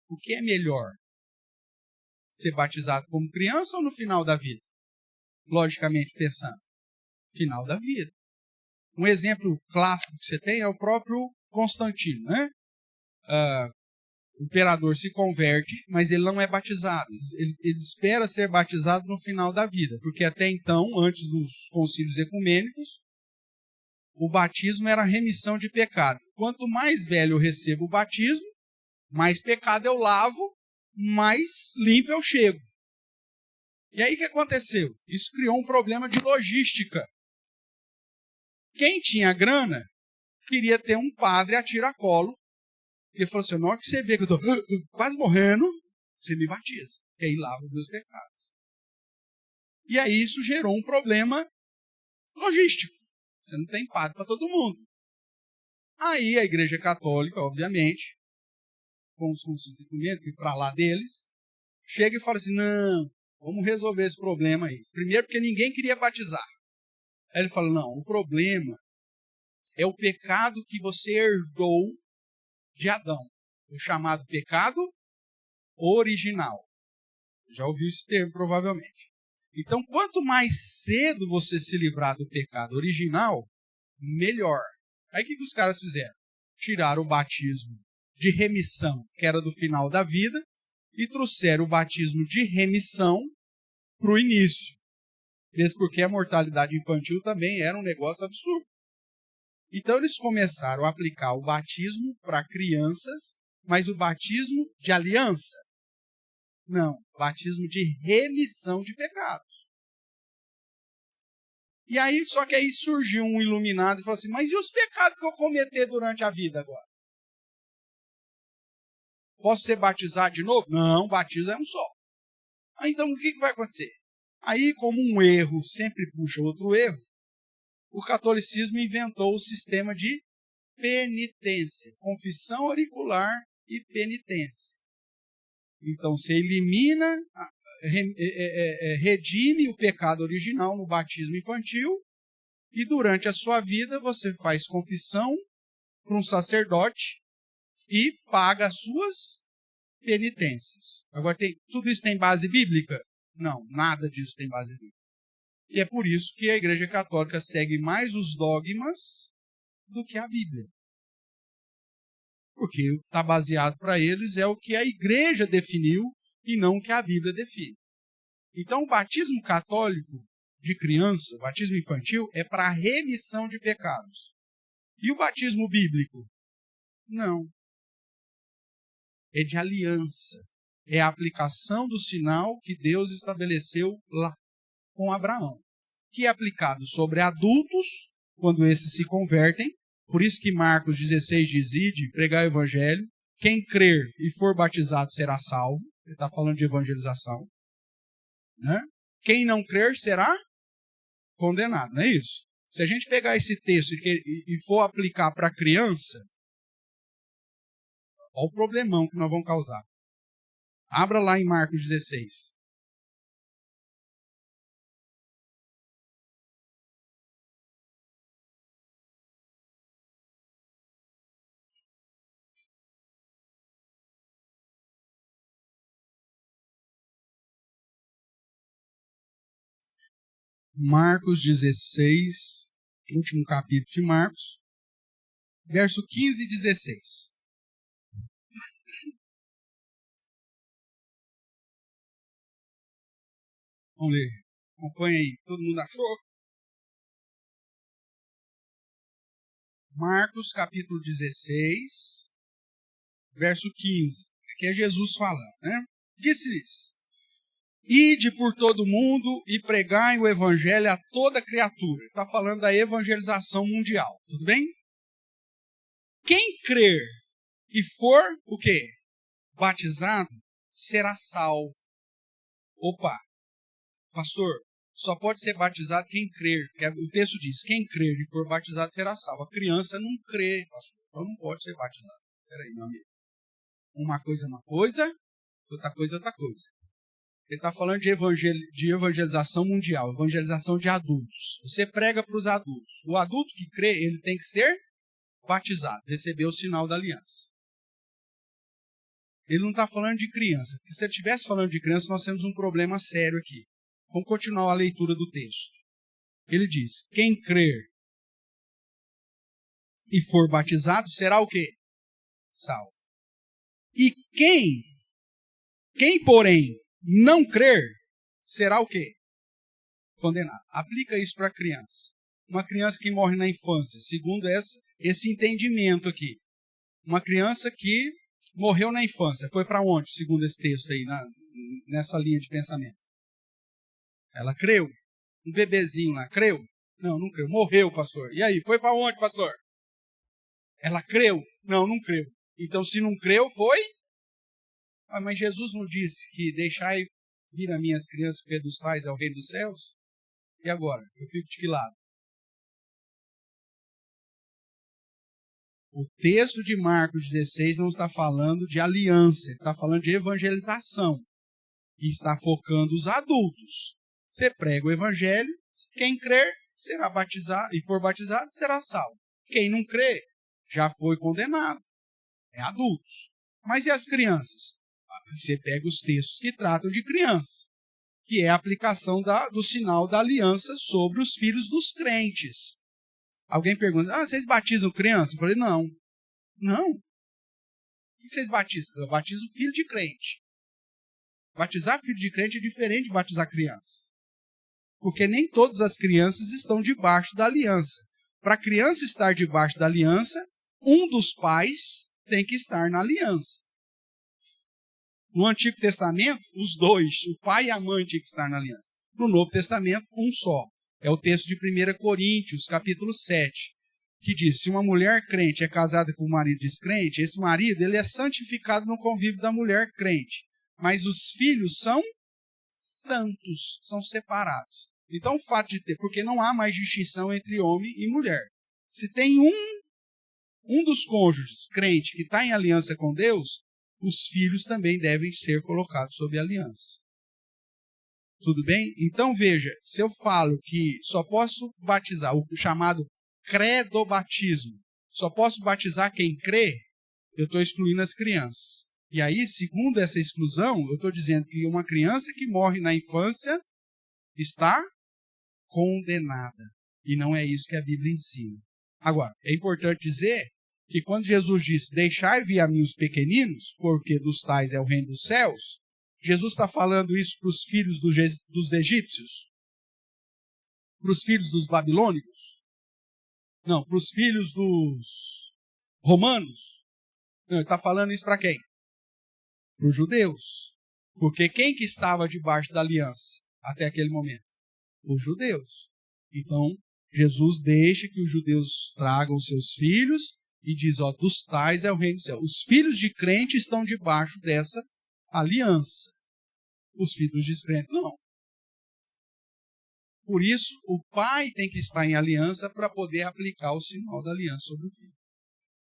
Speaker 1: o que é melhor? Ser batizado como criança ou no final da vida? Logicamente pensando, final da vida. Um exemplo clássico que você tem é o próprio Constantino, né? O imperador se converte, mas ele não é batizado. Ele espera ser batizado no final da vida, porque até então, antes dos concílios ecumênicos, o batismo era a remissão de pecado. Quanto mais velho eu recebo o batismo, mais pecado eu lavo, mais limpo eu chego. E aí o que aconteceu? Isso criou um problema de logística. Quem tinha grana queria ter um padre a tiracolo. Ele falou assim, na hora que você vê que eu estou quase morrendo, você me batiza, que aí lava os meus pecados. E aí isso gerou um problema logístico. Você não tem padre para todo mundo. Aí a Igreja Católica, obviamente, com os constituintes, que para lá deles, chega e fala assim, não, vamos resolver esse problema aí. Primeiro porque ninguém queria batizar. Aí ele fala, não, o problema é o pecado que você herdou de Adão. O chamado pecado original. Já ouviu esse termo, provavelmente. Então, quanto mais cedo você se livrar do pecado original, melhor. Aí o que os caras fizeram? Tiraram o batismo de remissão, que era do final da vida, e trouxeram o batismo de remissão para o início. Mesmo porque a mortalidade infantil também era um negócio absurdo. Então eles começaram a aplicar o batismo para crianças, mas o batismo de aliança? Não, batismo de remissão de pecados. E aí, só que aí surgiu um iluminado e falou assim, mas e os pecados que eu cometer durante a vida agora? Posso ser batizado de novo? Não, batismo é um só. Então o que vai acontecer? Aí, como um erro sempre puxa outro erro, o catolicismo inventou o sistema de penitência, confissão auricular e penitência. Então, você elimina, redime o pecado original no batismo infantil e durante a sua vida você faz confissão para um sacerdote e paga as suas penitências. Agora, tudo isso tem base bíblica? Não, nada disso tem base bíblica. E é por isso que a Igreja Católica segue mais os dogmas do que a Bíblia. Porque o que está baseado para eles é o que a Igreja definiu e não o que a Bíblia define. Então, o batismo católico de criança, o batismo infantil, é para remissão de pecados. E o batismo bíblico? Não. É de aliança. É a aplicação do sinal que Deus estabeleceu lá com Abraão, que é aplicado sobre adultos, quando esses se convertem. Por isso que Marcos 16 diz, ide, pregar o evangelho. Quem crer e for batizado será salvo. Ele está falando de evangelização. Né? Quem não crer será condenado, não é isso? Se a gente pegar esse texto e for aplicar para criança, olha o problemão que nós vamos causar. Abra lá em Marcos 16. Marcos 16, último capítulo de Marcos, verso 15 e 16. Vamos ler. Acompanha aí. Todo mundo achou? Marcos capítulo 16, verso 15. Aqui é Jesus falando, né? Disse-lhes: ide por todo mundo e pregai o evangelho a toda criatura. Está falando da evangelização mundial, tudo bem? Quem crer e for o quê? Batizado, será salvo. Opa, pastor, só pode ser batizado quem crer. O texto diz, quem crer e for batizado será salvo. A criança não crê, pastor, então não pode ser batizado. Espera aí, meu amigo. Uma coisa é uma coisa, outra coisa é outra coisa. Ele está falando de evangelização mundial, evangelização de adultos. Você prega para os adultos. O adulto que crê, ele tem que ser batizado, receber o sinal da aliança. Ele não está falando de criança. Porque se ele estivesse falando de criança, nós temos um problema sério aqui. Vamos continuar a leitura do texto. Ele diz, quem crer e for batizado, será o quê? Salvo. E quem porém, não crer, será o quê? Condenado. Aplica isso para a criança. Uma criança que morre na infância, segundo esse entendimento aqui. Uma criança que morreu na infância, foi para onde, segundo esse texto aí, nessa linha de pensamento? Ela creu. Um bebezinho lá, creu? Não, não creu. Morreu, pastor. E aí, foi para onde, pastor? Ela creu? Não, não creu. Então, se não creu, foi? Ah, mas Jesus não disse que deixai vir a minhas crianças, porque dos tais é o reino dos céus? E agora? Eu fico de que lado? O texto de Marcos 16 não está falando de aliança, ele está falando de evangelização. E está focando os adultos. Você prega o evangelho, quem crer será batizado, e for batizado será salvo. Quem não crer já foi condenado. É adultos. Mas e as crianças? Você pega os textos que tratam de criança, que é a aplicação do sinal da aliança sobre os filhos dos crentes. Alguém pergunta, vocês batizam criança? Eu falei, não. Não. O que vocês batizam? Eu batizo filho de crente. Batizar filho de crente é diferente de batizar criança. Porque nem todas as crianças estão debaixo da aliança. Para a criança estar debaixo da aliança, um dos pais tem que estar na aliança. No Antigo Testamento, os dois, o pai e a mãe, tinham que estar na aliança. No Novo Testamento, um só. É o texto de 1 Coríntios, capítulo 7, que diz, se uma mulher crente é casada com um marido descrente, esse marido ele é santificado no convívio da mulher crente. Mas os filhos são santos, são separados. Então, o fato de ter, porque não há mais distinção entre homem e mulher. Se tem um dos cônjuges crente que está em aliança com Deus, os filhos também devem ser colocados sob aliança. Tudo bem? Então, veja, se eu falo que só posso batizar, o chamado credobatismo, só posso batizar quem crê, eu estou excluindo as crianças. E aí, segundo essa exclusão, eu estou dizendo que uma criança que morre na infância está condenada. E não é isso que a Bíblia ensina. Agora, é importante dizer que quando Jesus disse, deixai vir a mim os pequeninos, porque dos tais é o reino dos céus, Jesus está falando isso para os filhos dos egípcios? Para os filhos dos babilônicos? Não, para os filhos dos romanos? Não, ele está falando isso para quem? Para os judeus. Porque quem que estava debaixo da aliança até aquele momento? Os judeus. Então, Jesus deixa que os judeus tragam seus filhos e diz, dos tais é o reino do céu. Os filhos de crente estão debaixo dessa aliança. Os filhos dos descrentes não. Por isso, o pai tem que estar em aliança para poder aplicar o sinal da aliança sobre o filho.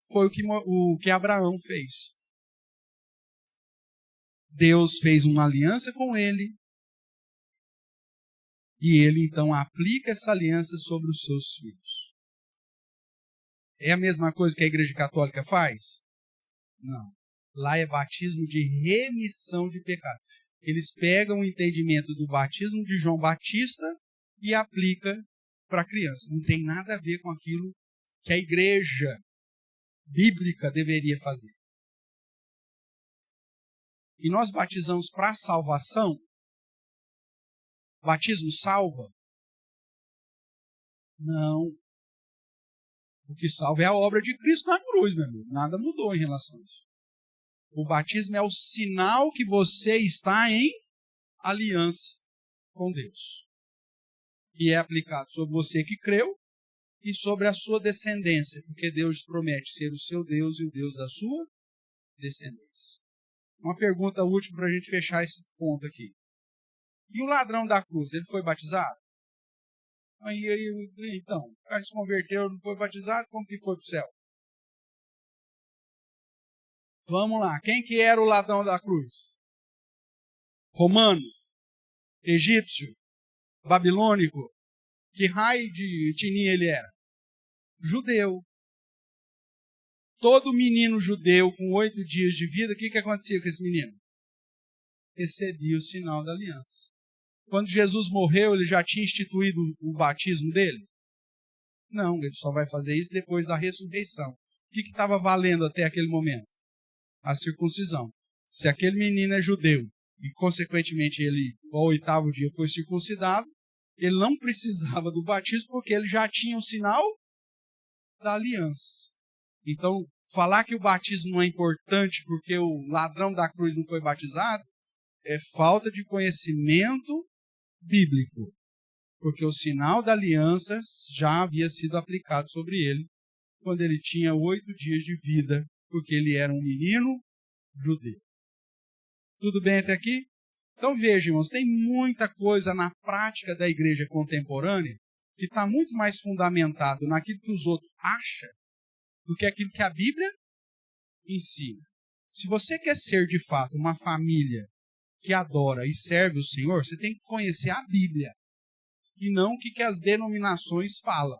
Speaker 1: Foi o que Abraão fez. Deus fez uma aliança com ele e ele então aplica essa aliança sobre os seus filhos. É a mesma coisa que a Igreja Católica faz? Não. Lá é batismo de remissão de pecado. Eles pegam o entendimento do batismo de João Batista e aplica para a criança. Não tem nada a ver com aquilo que a igreja bíblica deveria fazer. E nós batizamos para salvação. Batismo salva? Não. O que salva é a obra de Cristo na cruz, meu amigo. Nada mudou em relação a isso. O batismo é o sinal que você está em aliança com Deus. E é aplicado sobre você que creu e sobre a sua descendência, porque Deus promete ser o seu Deus e o Deus da sua descendência. Uma pergunta última para a gente fechar esse ponto aqui. E o ladrão da cruz, ele foi batizado? Então, o cara se converteu, não foi batizado, como que foi para o céu? Vamos lá, quem que era o ladrão da cruz? Romano, egípcio, babilônico, que raio de etnia ele era? Judeu. Todo menino judeu com 8 dias de vida, o que acontecia com esse menino? Recebia o sinal da aliança. Quando Jesus morreu, ele já tinha instituído o batismo dele? Não, ele só vai fazer isso depois da ressurreição. O que estava valendo até aquele momento? A circuncisão. Se aquele menino é judeu e, consequentemente, ele, ao 8º dia, foi circuncidado, ele não precisava do batismo porque ele já tinha o sinal da aliança. Então, falar que o batismo não é importante porque o ladrão da cruz não foi batizado é falta de conhecimento bíblico. Porque o sinal da aliança já havia sido aplicado sobre ele quando ele tinha 8 dias de vida, porque ele era um menino judeu. Tudo bem até aqui? Então veja, irmãos, tem muita coisa na prática da igreja contemporânea que está muito mais fundamentado naquilo que os outros acham do que aquilo que a Bíblia ensina. Se você quer ser, de fato, uma família que adora e serve o Senhor, você tem que conhecer a Bíblia e não o que as denominações falam.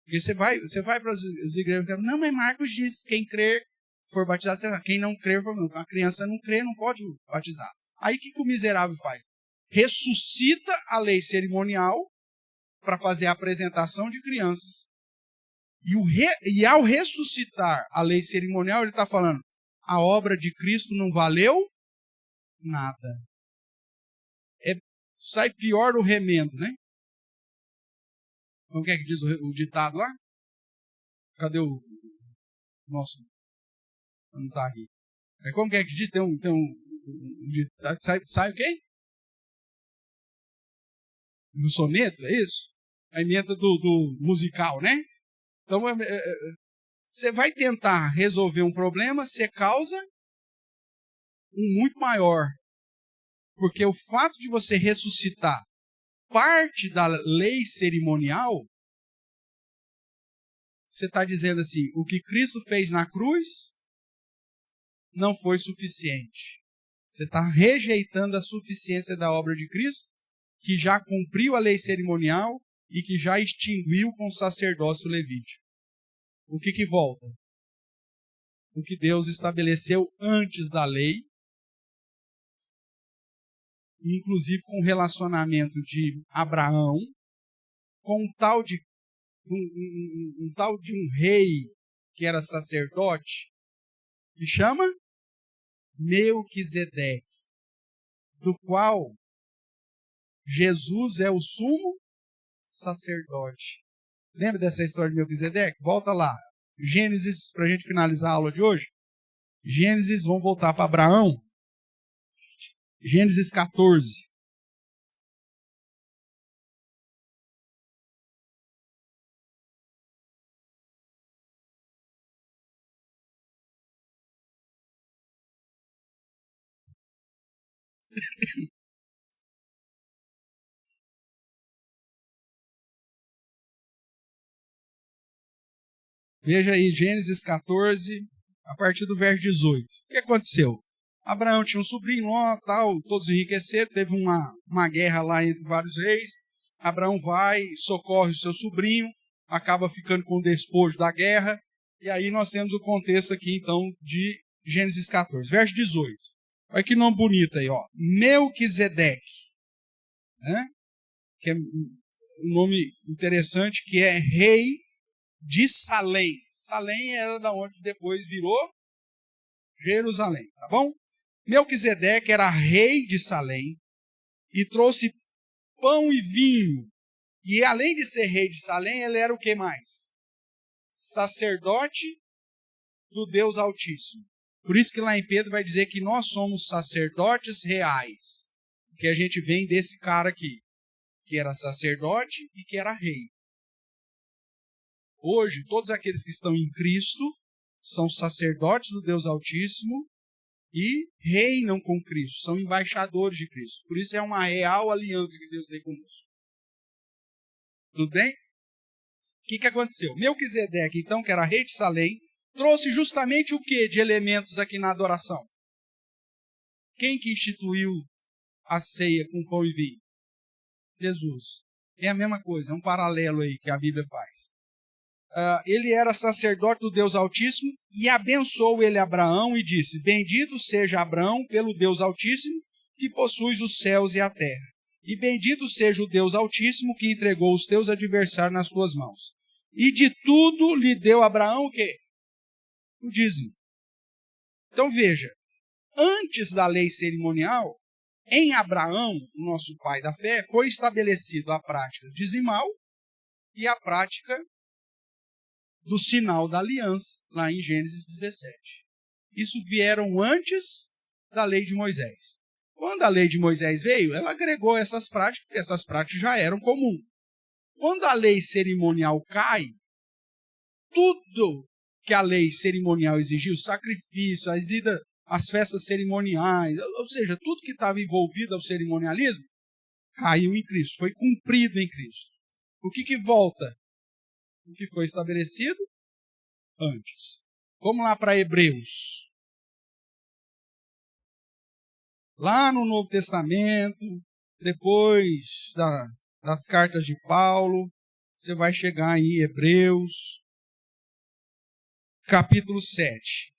Speaker 1: Porque você vai para as igrejas e fala, não, mas Marcos diz, quem crer for batizado será. Quem não crer for não. A criança não crê, não pode batizar. Aí o que o miserável faz? Ressuscita a lei cerimonial para fazer a apresentação de crianças. E ao ressuscitar a lei cerimonial, ele está falando, a obra de Cristo não valeu nada. Sai pior o remendo, né? Como é que diz o ditado lá? Cadê o nosso? Não está aqui. Como é que diz? Tem um ditado. Sai o quê? No soneto, é isso? A emenda do musical, né? Então, você vai tentar resolver um problema, você causa um muito maior. Porque o fato de você ressuscitar parte da lei cerimonial, você está dizendo assim, o que Cristo fez na cruz não foi suficiente. Você está rejeitando a suficiência da obra de Cristo, que já cumpriu a lei cerimonial e que já extinguiu com o sacerdócio levítico. O que volta? O que Deus estabeleceu antes da lei, inclusive com o relacionamento de Abraão com um tal de um rei que era sacerdote, que chama Melquisedeque, do qual Jesus é o sumo sacerdote. Lembra dessa história de Melquisedeque? Volta lá. Gênesis, para a gente finalizar a aula de hoje. Gênesis, vamos voltar para Abraão. Gênesis 14. Veja aí, Gênesis 14, a partir do verso 18. O que aconteceu? Abraão tinha um sobrinho lá, tal, todos enriqueceram, teve uma guerra lá entre vários reis. Abraão vai, socorre o seu sobrinho, acaba ficando com o despojo da guerra. E aí nós temos o contexto aqui, então, de Gênesis 14, verso 18. Olha que nome bonito aí, ó. Melquisedeque. O que é um nome interessante, que é rei de Salém. Salém era da onde depois virou Jerusalém, tá bom? Melquisedeque era rei de Salém e trouxe pão e vinho. E além de ser rei de Salém, ele era o que mais? Sacerdote do Deus Altíssimo. Por isso que lá em Pedro vai dizer que nós somos sacerdotes reais. Que a gente vem desse cara aqui, que era sacerdote e que era rei. Hoje, todos aqueles que estão em Cristo são sacerdotes do Deus Altíssimo e reinam com Cristo, são embaixadores de Cristo. Por isso é uma real aliança que Deus tem conosco. Tudo bem? O que aconteceu? Melquisedeque, então, que era rei de Salém, trouxe justamente o que de elementos aqui na adoração? Quem que instituiu a ceia com pão e vinho? Jesus. É a mesma coisa, é um paralelo aí que a Bíblia faz. Ele era sacerdote do Deus Altíssimo e abençoou ele Abraão e disse: bendito seja Abraão pelo Deus Altíssimo que possui os céus e a terra. E bendito seja o Deus Altíssimo que entregou os teus adversários nas tuas mãos. E de tudo lhe deu Abraão o quê? O dízimo. Então veja, antes da lei cerimonial, em Abraão, o nosso pai da fé, foi estabelecido a prática dizimal e a prática do sinal da aliança, lá em Gênesis 17. Isso vieram antes da lei de Moisés. Quando a lei de Moisés veio, ela agregou essas práticas, porque essas práticas já eram comuns. Quando a lei cerimonial cai, tudo que a lei cerimonial exigiu, sacrifício, as festas cerimoniais, ou seja, tudo que estava envolvido ao cerimonialismo, caiu em Cristo, foi cumprido em Cristo. O que volta? O que foi estabelecido antes. Vamos lá para Hebreus. Lá no Novo Testamento, depois das cartas de Paulo, você vai chegar em Hebreus, capítulo 7.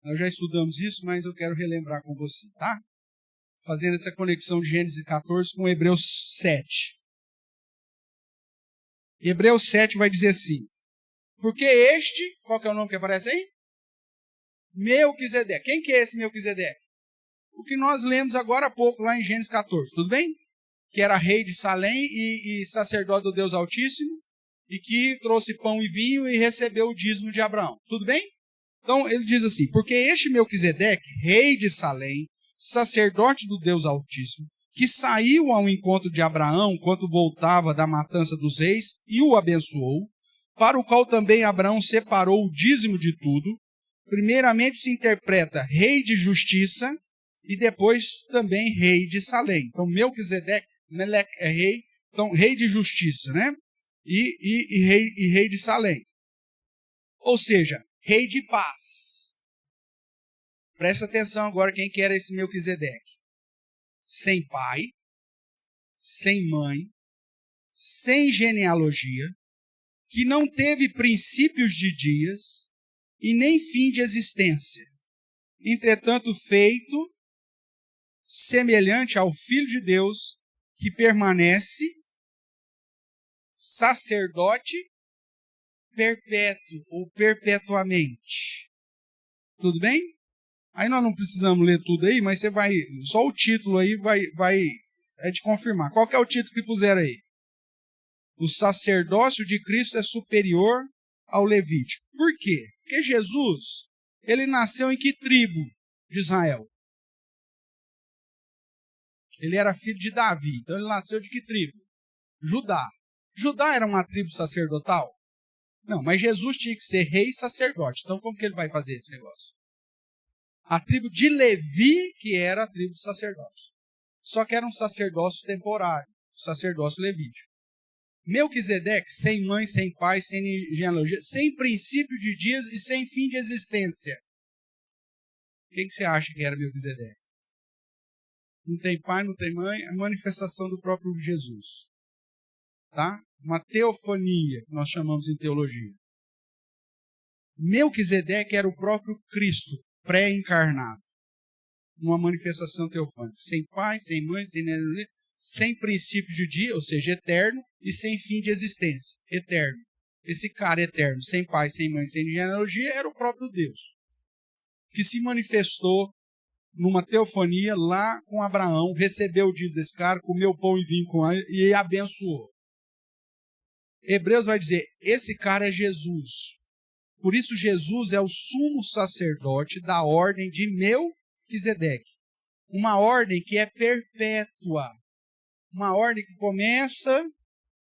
Speaker 1: Nós já estudamos isso, mas eu quero relembrar com você, tá? Fazendo essa conexão de Gênesis 14 com Hebreus 7. Hebreus 7 vai dizer assim: porque qual que é o nome que aparece aí? Melquisedeque. Quem que é esse Melquisedeque? O que nós lemos agora há pouco lá em Gênesis 14, tudo bem? Que era rei de Salém e sacerdote do Deus Altíssimo, e que trouxe pão e vinho e recebeu o dízimo de Abraão, tudo bem? Então ele diz assim: porque este Melquisedeque, rei de Salém, sacerdote do Deus Altíssimo, que saiu ao encontro de Abraão quando voltava da matança dos reis e o abençoou, para o qual também Abraão separou o dízimo de tudo, primeiramente se interpreta rei de justiça e depois também rei de Salém. Então Melquisedeque, Meleque é rei, então rei de justiça, né? E rei de Salém. Ou seja, rei de paz. Presta atenção agora quem que era esse Melquisedeque. Sem pai, sem mãe, sem genealogia, que não teve princípios de dias e nem fim de existência. Entretanto, feito semelhante ao Filho de Deus, que permanece sacerdote perpétuo ou perpetuamente. Tudo bem? Aí nós não precisamos ler tudo aí, mas você vai, só o título aí vai te confirmar. Qual que é o título que puseram aí? O sacerdócio de Cristo é superior ao Levítico. Por quê? Porque Jesus, ele nasceu em que tribo de Israel? Ele era filho de Davi, então ele nasceu de que tribo? Judá. Judá era uma tribo sacerdotal? Não, mas Jesus tinha que ser rei e sacerdote. Então como que ele vai fazer esse negócio? A tribo de Levi, que era a tribo de sacerdote. Só que era um sacerdócio temporário, sacerdócio levítico. Melquisedeque, sem mãe, sem pai, sem genealogia, sem princípio de dias e sem fim de existência. Quem que você acha que era Melquisedeque? Não tem pai, não tem mãe, é a manifestação do próprio Jesus. Tá? Uma teofania, que nós chamamos em teologia. Melquisedeque era o próprio Cristo, pré-encarnado. Uma manifestação teofânica. Sem pai, sem mãe, sem princípio de dia, ou seja, eterno, e sem fim de existência, eterno. Esse cara eterno, sem pai, sem mãe, sem genealogia, era o próprio Deus, que se manifestou numa teofania lá com Abraão, recebeu o dízimo desse cara, comeu pão e vinho com ele e abençoou. Hebreus vai dizer, esse cara é Jesus. Por isso Jesus é o sumo sacerdote da ordem de Melquisedeque. Uma ordem que é perpétua. Uma ordem que começa,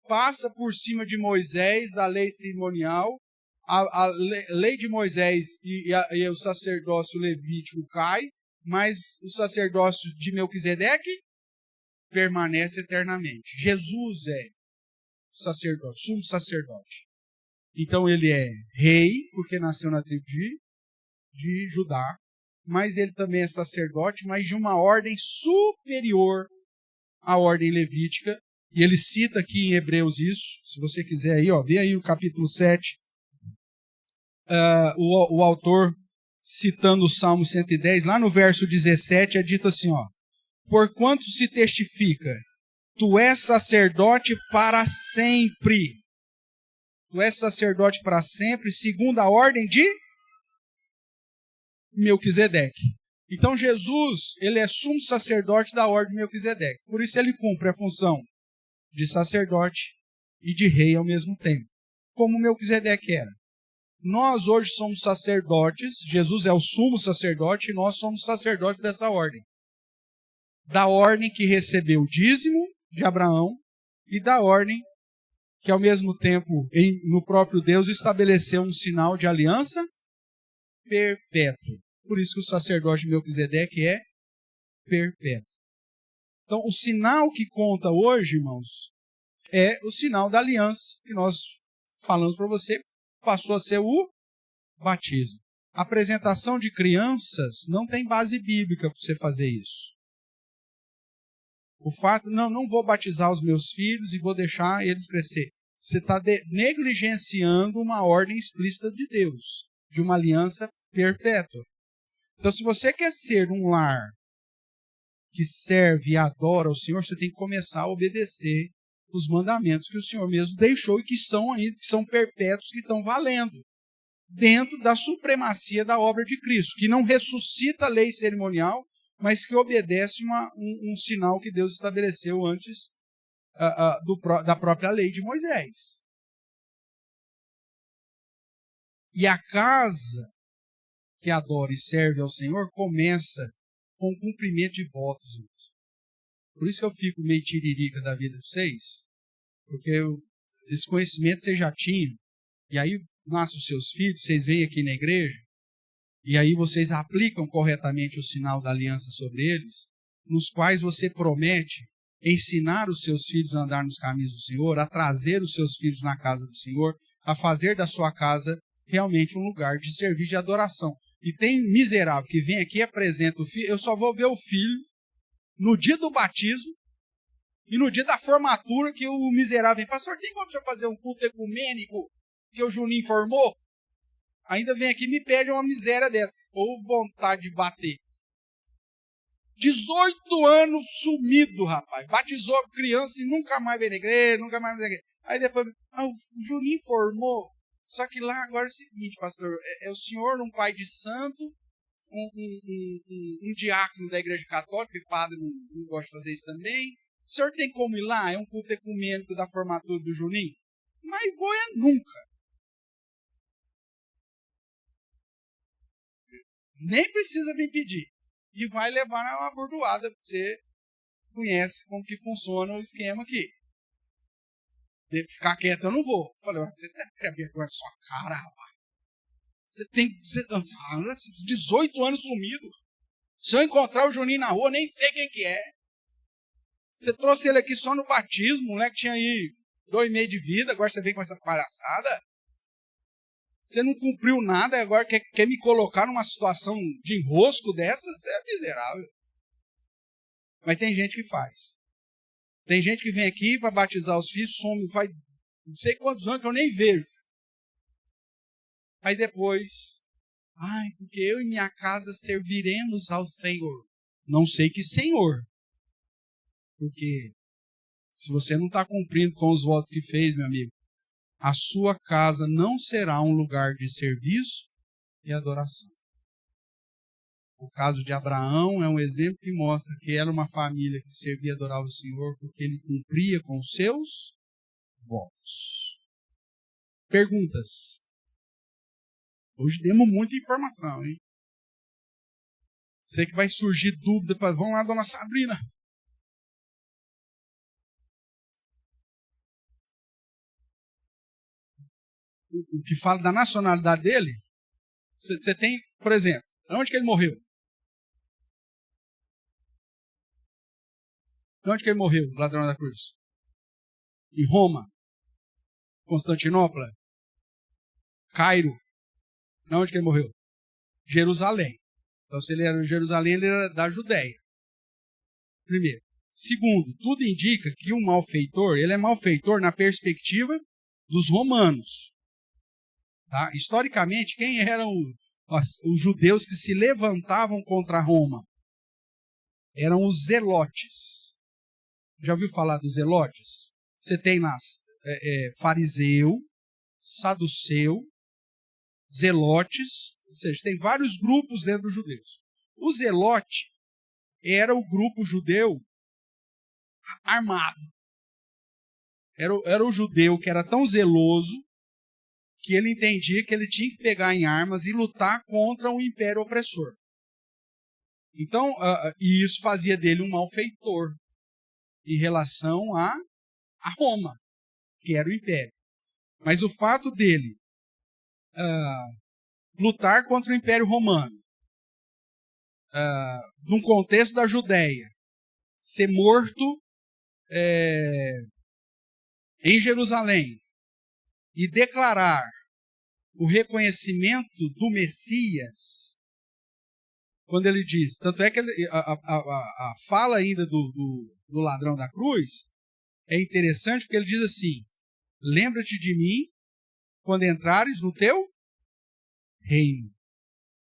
Speaker 1: passa por cima de Moisés, da lei cerimonial. A lei de Moisés e o sacerdócio levítico cai, mas o sacerdócio de Melquisedeque permanece eternamente. Jesus é sacerdote, sumo sacerdote. Então ele é rei, porque nasceu na tribo de Judá, mas ele também é sacerdote, mas de uma ordem superior à ordem levítica. E ele cita aqui em Hebreus isso, se você quiser aí, vê aí o capítulo 7, o autor citando o Salmo 110, lá no verso 17 é dito assim, porquanto se testifica, tu és sacerdote para sempre. Tu és sacerdote para sempre, segundo a ordem de Melquisedeque. Então Jesus, ele é sumo sacerdote da ordem de Melquisedeque. Por isso ele cumpre a função de sacerdote e de rei ao mesmo tempo, como Melquisedeque era. Nós hoje somos sacerdotes, Jesus é o sumo sacerdote e nós somos sacerdotes dessa ordem. Da ordem que recebeu o dízimo de Abraão e da ordem que ao mesmo tempo no próprio Deus estabeleceu um sinal de aliança perpétuo. Por isso que o sacerdote de Melquisedeque é perpétuo. Então o sinal que conta hoje, irmãos, é o sinal da aliança que nós falamos para você, passou a ser o batismo. A apresentação de crianças não tem base bíblica para você fazer isso. O fato, não vou batizar os meus filhos e vou deixar eles crescer. Você está negligenciando uma ordem explícita de Deus, de uma aliança perpétua. Então, se você quer ser um lar que serve e adora o Senhor, você tem que começar a obedecer os mandamentos que o Senhor mesmo deixou e que são perpétuos, que estão valendo, dentro da supremacia da obra de Cristo, que não ressuscita a lei cerimonial, mas que obedece um sinal que Deus estabeleceu antes da própria lei de Moisés. E a casa que adora e serve ao Senhor começa com o cumprimento de votos. Por isso que eu fico meio tiririca da vida de vocês, porque esse conhecimento vocês já tinham, e aí nascem os seus filhos, vocês vêm aqui na igreja, e aí vocês aplicam corretamente o sinal da aliança sobre eles, nos quais você promete ensinar os seus filhos a andar nos caminhos do Senhor, a trazer os seus filhos na casa do Senhor, a fazer da sua casa realmente um lugar de serviço de adoração. E tem miserável que vem aqui e apresenta o filho, eu só vou ver o filho no dia do batismo e no dia da formatura que o miserável vem. Pastor, tem como o senhor fazer um culto ecumênico que o Juninho formou? Ainda vem aqui e me pede uma miséria dessa. Ou vontade de bater. 18 anos sumido, rapaz. Batizou a criança e nunca mais veio na igreja, nunca mais veio na igreja. Aí depois, o Juninho formou. Só que lá agora é o seguinte, pastor, é o senhor um pai de santo, um diácono da igreja católica, e padre não gosta de fazer isso também. O senhor tem como ir lá? É um culto ecumênico da formatura do Juninho? Mas vou nunca. Nem precisa vir pedir. E vai levar uma bordoada, porque você conhece como que funciona o esquema aqui. De ficar quieto, eu não vou. Falei, você tem vergonha na sua cara, rapaz. Você tem 18 anos sumido. Se eu encontrar o Juninho na rua, nem sei quem que é. Você trouxe ele aqui só no batismo, o moleque tinha aí 2 meses de vida, agora você vem com essa palhaçada. Você não cumpriu nada e agora quer me colocar numa situação de enrosco dessa? Você é miserável. Mas tem gente que faz. Tem gente que vem aqui para batizar os filhos, some, faz não sei quantos anos que eu nem vejo. Aí depois, porque eu e minha casa serviremos ao Senhor. Não sei que Senhor. Porque se você não está cumprindo com os votos que fez, meu amigo, a sua casa não será um lugar de serviço e adoração. O caso de Abraão é um exemplo que mostra que era uma família que servia e adorava o Senhor porque ele cumpria com os seus votos. Perguntas? Hoje demos muita informação, hein? Sei que vai surgir dúvida. Vamos lá, dona Sabrina. O que fala da nacionalidade dele, você tem, por exemplo, onde que ele morreu? Onde que ele morreu, o ladrão da cruz? Em Roma? Constantinopla? Cairo? Onde que ele morreu? Jerusalém. Então, se ele era de Jerusalém, ele era da Judéia. Primeiro. Segundo, tudo indica que o malfeitor, ele é malfeitor na perspectiva dos romanos. Tá? Historicamente, quem eram os judeus que se levantavam contra Roma? Eram os zelotes. Já ouviu falar dos zelotes? Você tem lá fariseu, saduceu, zelotes, ou seja, tem vários grupos dentro dos judeus. O zelote era o grupo judeu armado. Era o judeu que era tão zeloso que ele entendia que ele tinha que pegar em armas e lutar contra o império opressor. Então, e isso fazia dele um malfeitor em relação a Roma, que era o império. Mas o fato dele lutar contra o Império Romano, num contexto da Judéia, ser morto em Jerusalém e declarar o reconhecimento do Messias, quando ele diz, tanto é que a fala ainda do ladrão da cruz é interessante porque ele diz assim: lembra-te de mim quando entrares no teu reino.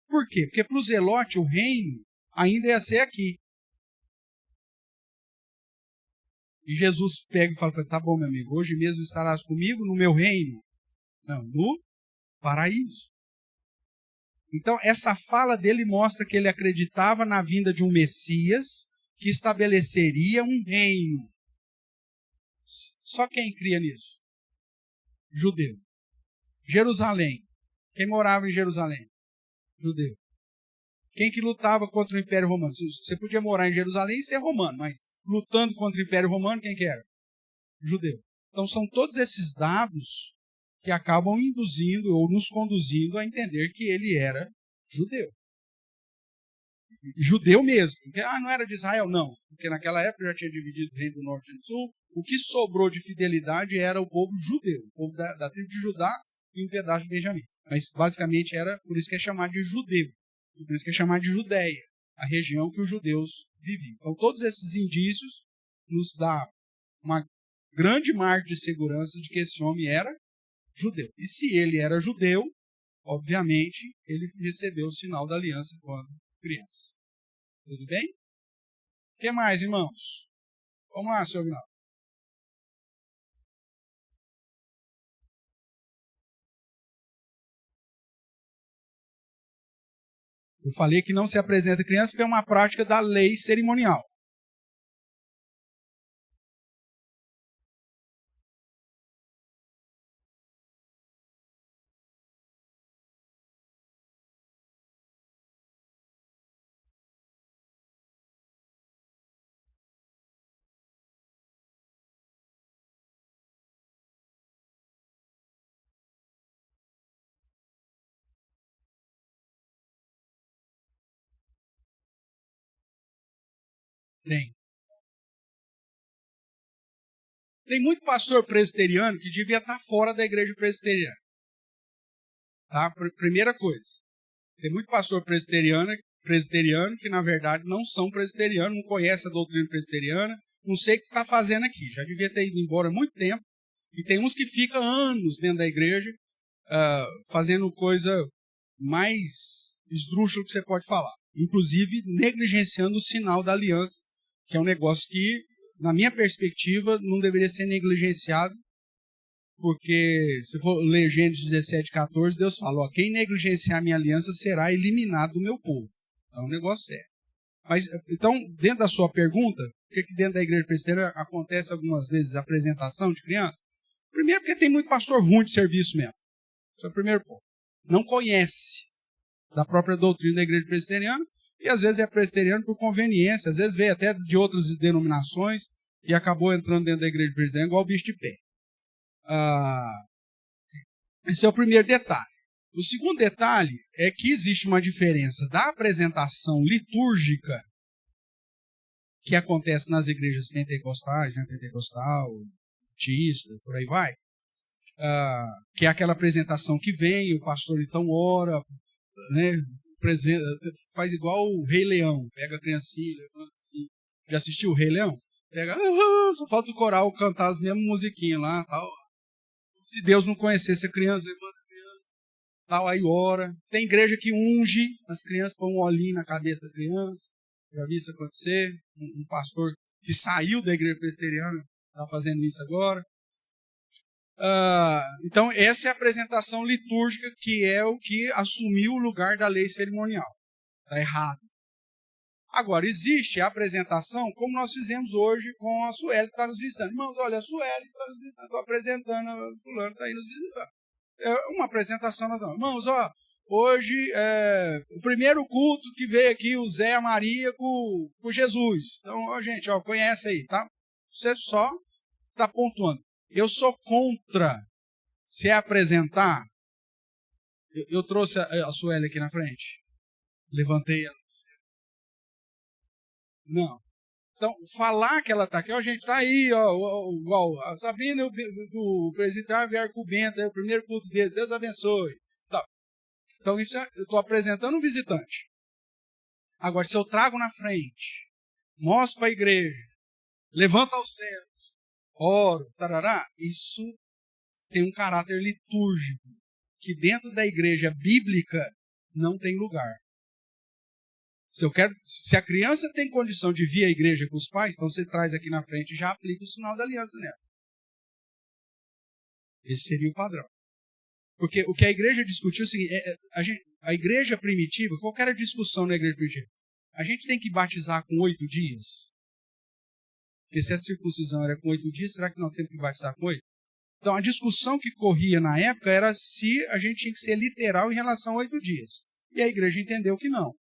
Speaker 1: Por quê? Porque para o zelote o reino ainda ia ser aqui. E Jesus pega e fala: tá bom, meu amigo, hoje mesmo estarás comigo no meu reino. Não, no paraíso. Então, essa fala dele mostra que ele acreditava na vinda de um Messias que estabeleceria um reino. Só quem cria nisso? Judeu. Jerusalém. Quem morava em Jerusalém? Judeu. Quem que lutava contra o Império Romano? Você podia morar em Jerusalém e ser romano, mas lutando contra o Império Romano, quem que era? Judeu. Então são todos esses dados que acabam induzindo ou nos conduzindo a entender que ele era judeu. Judeu mesmo. Porque, não era de Israel, não. Porque naquela época já tinha dividido o reino do norte e do sul. O que sobrou de fidelidade era o povo judeu, o povo da tribo de Judá e um pedaço de Benjamim. Mas basicamente era, por isso que é chamado de judeu. Por isso que é chamado de Judéia, a região que os judeus viviam. Então todos esses indícios nos dá uma grande margem de segurança de que esse homem era judeu. E se ele era judeu, obviamente, ele recebeu o sinal da aliança quando criança. Tudo bem? O que mais, irmãos? Vamos lá, senhor Aguinaldo. Eu falei que não se apresenta criança porque é uma prática da lei cerimonial. Tem muito pastor presbiteriano que devia estar fora da igreja presbiteriana. Tá? Primeira coisa. Tem muito pastor presbiteriano que, na verdade, não são presbiterianos, não conhecem a doutrina presbiteriana, não sei o que está fazendo aqui. Já devia ter ido embora há muito tempo. E tem uns que ficam anos dentro da igreja fazendo coisa mais esdrúxula que você pode falar. Inclusive, negligenciando o sinal da aliança, que é um negócio que, na minha perspectiva, não deveria ser negligenciado, porque, se for ler Gênesis 17:14, Deus fala, quem negligenciar a minha aliança será eliminado do meu povo. É um negócio sério. Mas, então, dentro da sua pergunta, por que dentro da igreja presbiteriana acontece algumas vezes a apresentação de criança? Primeiro, porque tem muito pastor ruim de serviço mesmo. Esse é o primeiro ponto. Não conhece da própria doutrina da igreja presbiteriana, e às vezes é presbiteriano por conveniência, às vezes veio até de outras denominações e acabou entrando dentro da igreja presbiteriana igual o bicho de pé. Esse é o primeiro detalhe. O segundo detalhe é que existe uma diferença da apresentação litúrgica que acontece nas igrejas pentecostais, né, pentecostal, batista, por aí vai, que é aquela apresentação que vem, o pastor então ora, né, faz igual o Rei Leão, pega a criancinha, levanta assim. Já assistiu o Rei Leão? Pega, só falta o coral cantar as mesmas musiquinhas lá, tal. Se Deus não conhecesse a criança, levanta a criança, tal, aí ora. Tem igreja que unge as crianças, põe um olhinho na cabeça da criança. Já vi isso acontecer. Um pastor que saiu da igreja presbiteriana está fazendo isso agora. Então, essa é a apresentação litúrgica, que é o que assumiu o lugar da lei cerimonial. Está errado. Agora, existe a apresentação, como nós fizemos hoje com a Sueli, que está nos visitando. Irmãos, olha, a Sueli está nos visitando, estou apresentando, a fulano está aí nos visitando. É uma apresentação. Irmãos, hoje, o primeiro culto que veio aqui, o Zé e a Maria com Jesus. Então, gente, conhece aí, tá? Você só está pontuando. Eu sou contra se apresentar. Eu trouxe a Sueli aqui na frente. Levantei ela. Não. Então, falar que ela está aqui, gente, está aí, igual a Sabrina e o presbitério vieram com o Bento, é o primeiro culto deles, Deus abençoe. Tá. Então, isso eu estou apresentando um visitante. Agora, se eu trago na frente, mostro para a igreja, levanto aos céus, oro, tarará, isso tem um caráter litúrgico, que dentro da igreja bíblica não tem lugar. Se a criança tem condição de vir à igreja com os pais, então você traz aqui na frente e já aplica o sinal da aliança nela. Esse seria o padrão. Porque o que a igreja discutiu é o seguinte, a igreja primitiva, qual era a discussão na igreja primitiva? A gente tem que batizar com 8 dias? Porque se a circuncisão era com 8 dias, será que nós temos que batizar com 8? Então a discussão que corria na época era se a gente tinha que ser literal em relação a 8 dias. E a igreja entendeu que não.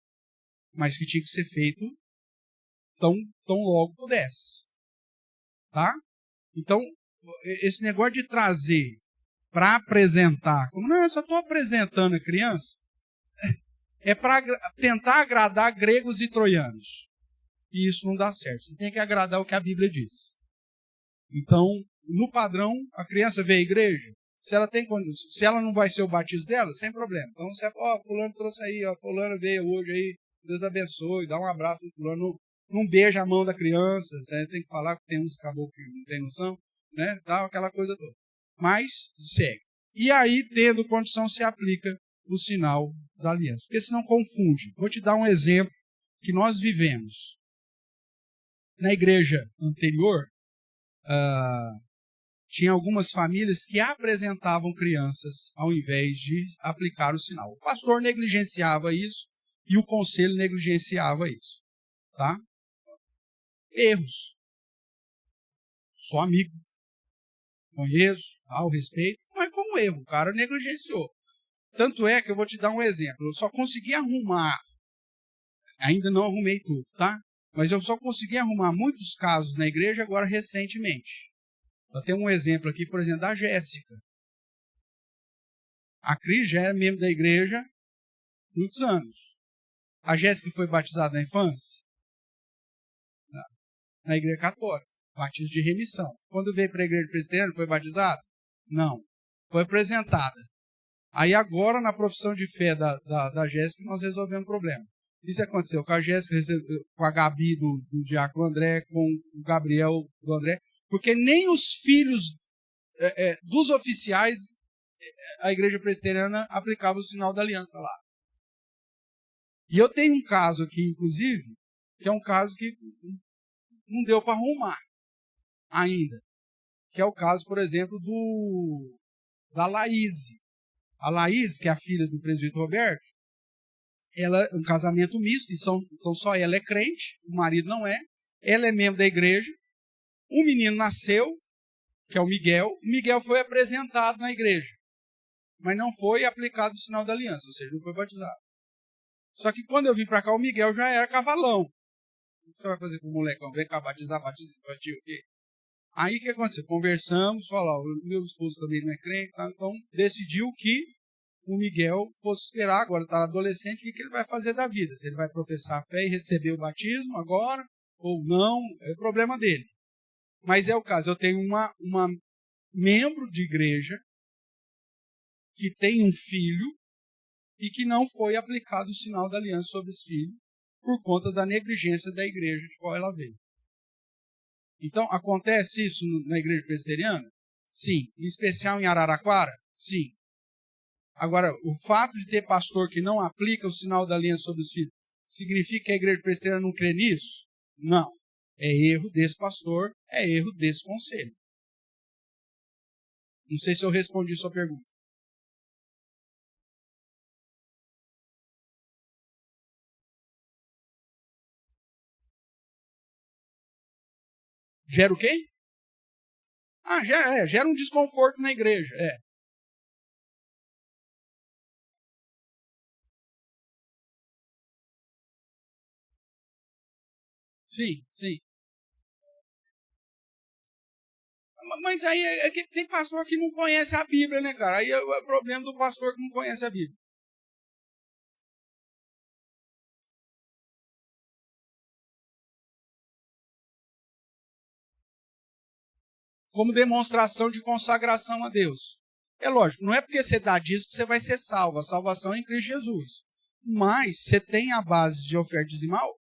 Speaker 1: Mas que tinha que ser feito tão logo pudesse. Tá? Então, esse negócio de trazer para apresentar, como não, eu só estou apresentando a criança, é para tentar agradar gregos e troianos. E isso não dá certo. Você tem que agradar o que a Bíblia diz. Então, no padrão, a criança vê a igreja, se ela não vai ser o batismo dela, sem problema. Então, você, fulano trouxe aí, fulano veio hoje aí, Deus abençoe, dá um abraço no fulano, não beija a mão da criança, você tem que falar que tem uns caboclos que não tem noção, né? Tal, aquela coisa toda. Mas, segue. E aí, tendo condição, se aplica o sinal da aliança. Porque senão confunde. Vou te dar um exemplo que nós vivemos. Na igreja anterior, tinha algumas famílias que apresentavam crianças ao invés de aplicar o sinal. O pastor negligenciava isso, e o conselho negligenciava isso. Tá? Erros. Sou amigo. Conheço, ao respeito, mas foi um erro. O cara negligenciou. Tanto é que eu vou te dar um exemplo. Eu só consegui arrumar, ainda não arrumei tudo, tá? Mas eu só consegui arrumar muitos casos na igreja agora recentemente. Eu tenho um exemplo aqui, por exemplo, da Jéssica. A Cris já era membro da igreja há muitos anos. A Jéssica foi batizada na infância? Não. Na igreja católica. Batismo de remissão. Quando veio para a igreja presbiteriana, foi batizada? Não. Foi apresentada. Aí agora, na profissão de fé da Jéssica, nós resolvemos o problema. Isso aconteceu com a Jéssica, com a Gabi do diácono André, com o Gabriel do André, porque nem os filhos dos oficiais a igreja presbiteriana aplicava o sinal da aliança lá. E eu tenho um caso aqui, inclusive, que é um caso que não deu para arrumar ainda. Que é o caso, por exemplo, da Laís. A Laís, que é a filha do presbítero Roberto, ela é um casamento misto, então só ela é crente, o marido não é. Ela é membro da igreja. Um menino nasceu, que é o Miguel. O Miguel foi apresentado na igreja, mas não foi aplicado o sinal da aliança, ou seja, não foi batizado. Só que quando eu vim para cá, o Miguel já era cavalão. O que você vai fazer com o molecão? Vem cá batizar infantil, o quê? Aí o que aconteceu? Conversamos, falou, o meu esposo também não é crente, tá? Então decidiu que o Miguel fosse esperar, agora está adolescente, o que ele vai fazer da vida? Se ele vai professar a fé e receber o batismo agora, ou não, é o problema dele. Mas é o caso, eu tenho uma membro de igreja que tem um filho e que não foi aplicado o sinal da aliança sobre esse filho por conta da negligência da igreja de qual ela veio. Então, acontece isso na igreja presbiteriana? Sim. Em especial em Araraquara? Sim. Agora, o fato de ter pastor que não aplica o sinal da aliança sobre os filhos, significa que a igreja presbiteriana não crê nisso? Não. É erro desse pastor, é erro desse conselho. Não sei se eu respondi sua pergunta. Gera o quê? Ah, gera um desconforto na igreja. Sim, sim. Mas aí é que tem pastor que não conhece a Bíblia, né, cara? Aí é o problema do pastor que não conhece a Bíblia. Como demonstração de consagração a Deus. É lógico, não é porque você dá dízimo que você vai ser salvo. A salvação é em Cristo Jesus. Mas você tem a base de oferta dizimal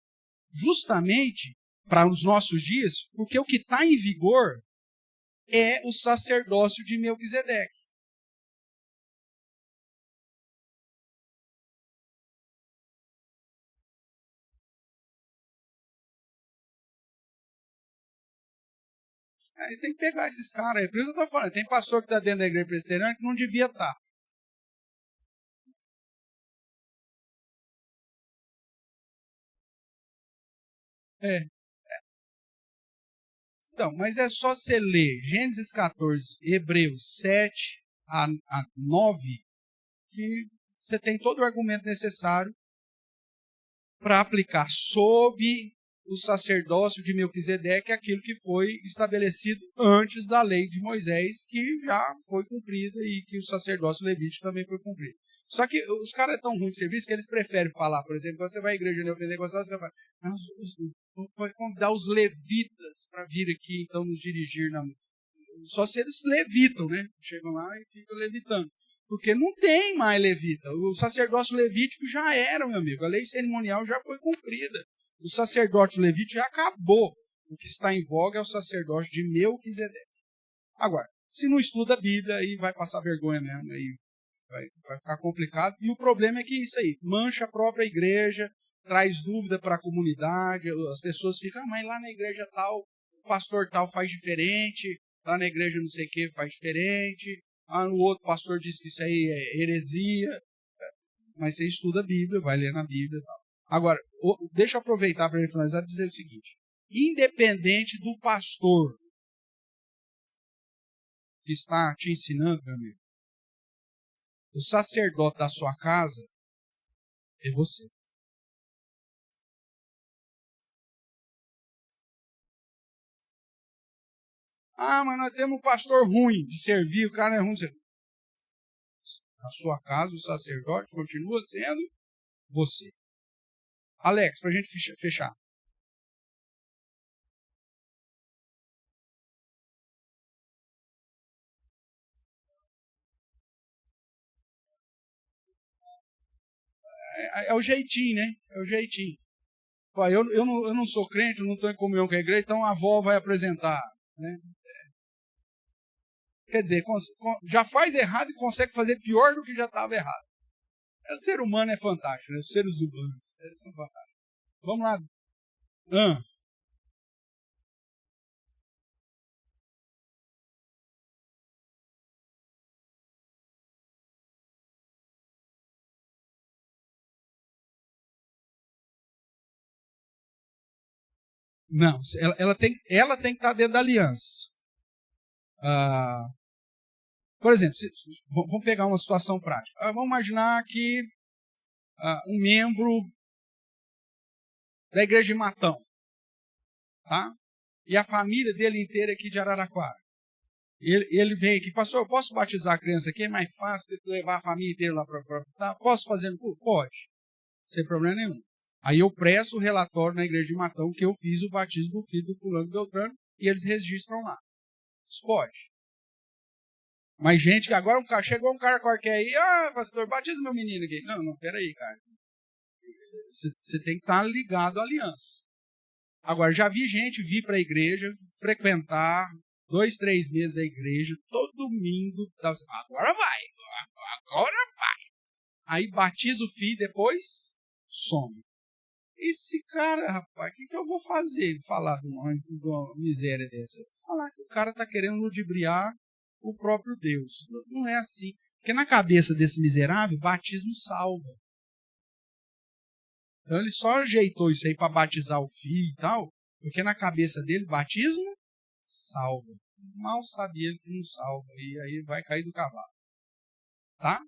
Speaker 1: justamente para os nossos dias, porque o que está em vigor é o sacerdócio de Melquisedeque. Aí tem que pegar esses caras aí. Por isso que eu estou falando, tem pastor que está dentro da igreja presbiteriana que não devia estar. É. Então, mas é só você ler Gênesis 14, Hebreus 7 a 9, que você tem todo o argumento necessário para aplicar sob o sacerdócio de Melquisedeque aquilo que foi estabelecido antes da lei de Moisés, que já foi cumprida e que o sacerdócio levítico também foi cumprido. Só que os caras são tão ruins de serviço que eles preferem falar, por exemplo, quando você vai à igreja neopentecostal, você vai falar, vamos convidar os levitas para vir aqui, então, nos dirigir na... Só se eles levitam, né? Chegam lá e ficam levitando. Porque não tem mais levita. O sacerdócio levítico já era, meu amigo. A lei cerimonial já foi cumprida. O sacerdócio levítico já acabou. O que está em voga é o sacerdócio de Melquisedeque. Agora, se não estuda a Bíblia, aí vai passar vergonha mesmo. Aí vai ficar complicado. E o problema é que isso aí mancha a própria igreja, traz dúvida para a comunidade. As pessoas ficam, mas lá na igreja tal, o pastor tal faz diferente. Lá na igreja não sei o que faz diferente. O outro pastor diz que isso aí é heresia. Mas você estuda a Bíblia, vai ler na Bíblia e tal. Agora, deixa eu aproveitar para ele finalizar e dizer o seguinte. Independente do pastor que está te ensinando, meu amigo, o sacerdote da sua casa é você. Ah, mas nós temos um pastor ruim de servir, o cara é ruim de servir. Na sua casa, o sacerdote continua sendo você. Alex, para a gente fechar. É o jeitinho, né? É o jeitinho. Pô, eu não sou crente, eu não estou em comunhão com a igreja, então a avó vai apresentar. Né? Quer dizer, já faz errado e consegue fazer pior do que já estava errado. O ser humano é fantástico, né? Os seres humanos, eles são fantásticos. Vamos lá. Não, ela tem que estar dentro da aliança. Por exemplo, vamos pegar uma situação prática. Vamos imaginar que um membro da igreja de Matão, tá? E a família dele inteira aqui de Araraquara. Ele vem aqui, pastor, eu posso batizar a criança aqui? É mais fácil levar a família inteira lá para tá? Posso fazer no culto? Pode, sem problema nenhum. Aí eu presto o relatório na igreja de Matão que eu fiz o batismo do filho do fulano Beltrano e eles registram lá. Isso pode. Mas gente, que agora chegou um cara qualquer aí, pastor, batiza meu menino aqui. Não, peraí, cara. Você tem que estar ligado à aliança. Agora, já vi gente vir para a igreja, frequentar 2, 3 meses a igreja, todo domingo, agora vai. Aí batiza o filho, depois some. Esse cara, rapaz, o que eu vou fazer? Falar de uma miséria dessa? Vou falar que o cara está querendo ludibriar o próprio Deus. Não é assim. Porque na cabeça desse miserável, batismo salva. Então ele só ajeitou isso aí para batizar o filho e tal, porque na cabeça dele, batismo salva. Mal sabia ele que não salva. E aí vai cair do cavalo. Tá?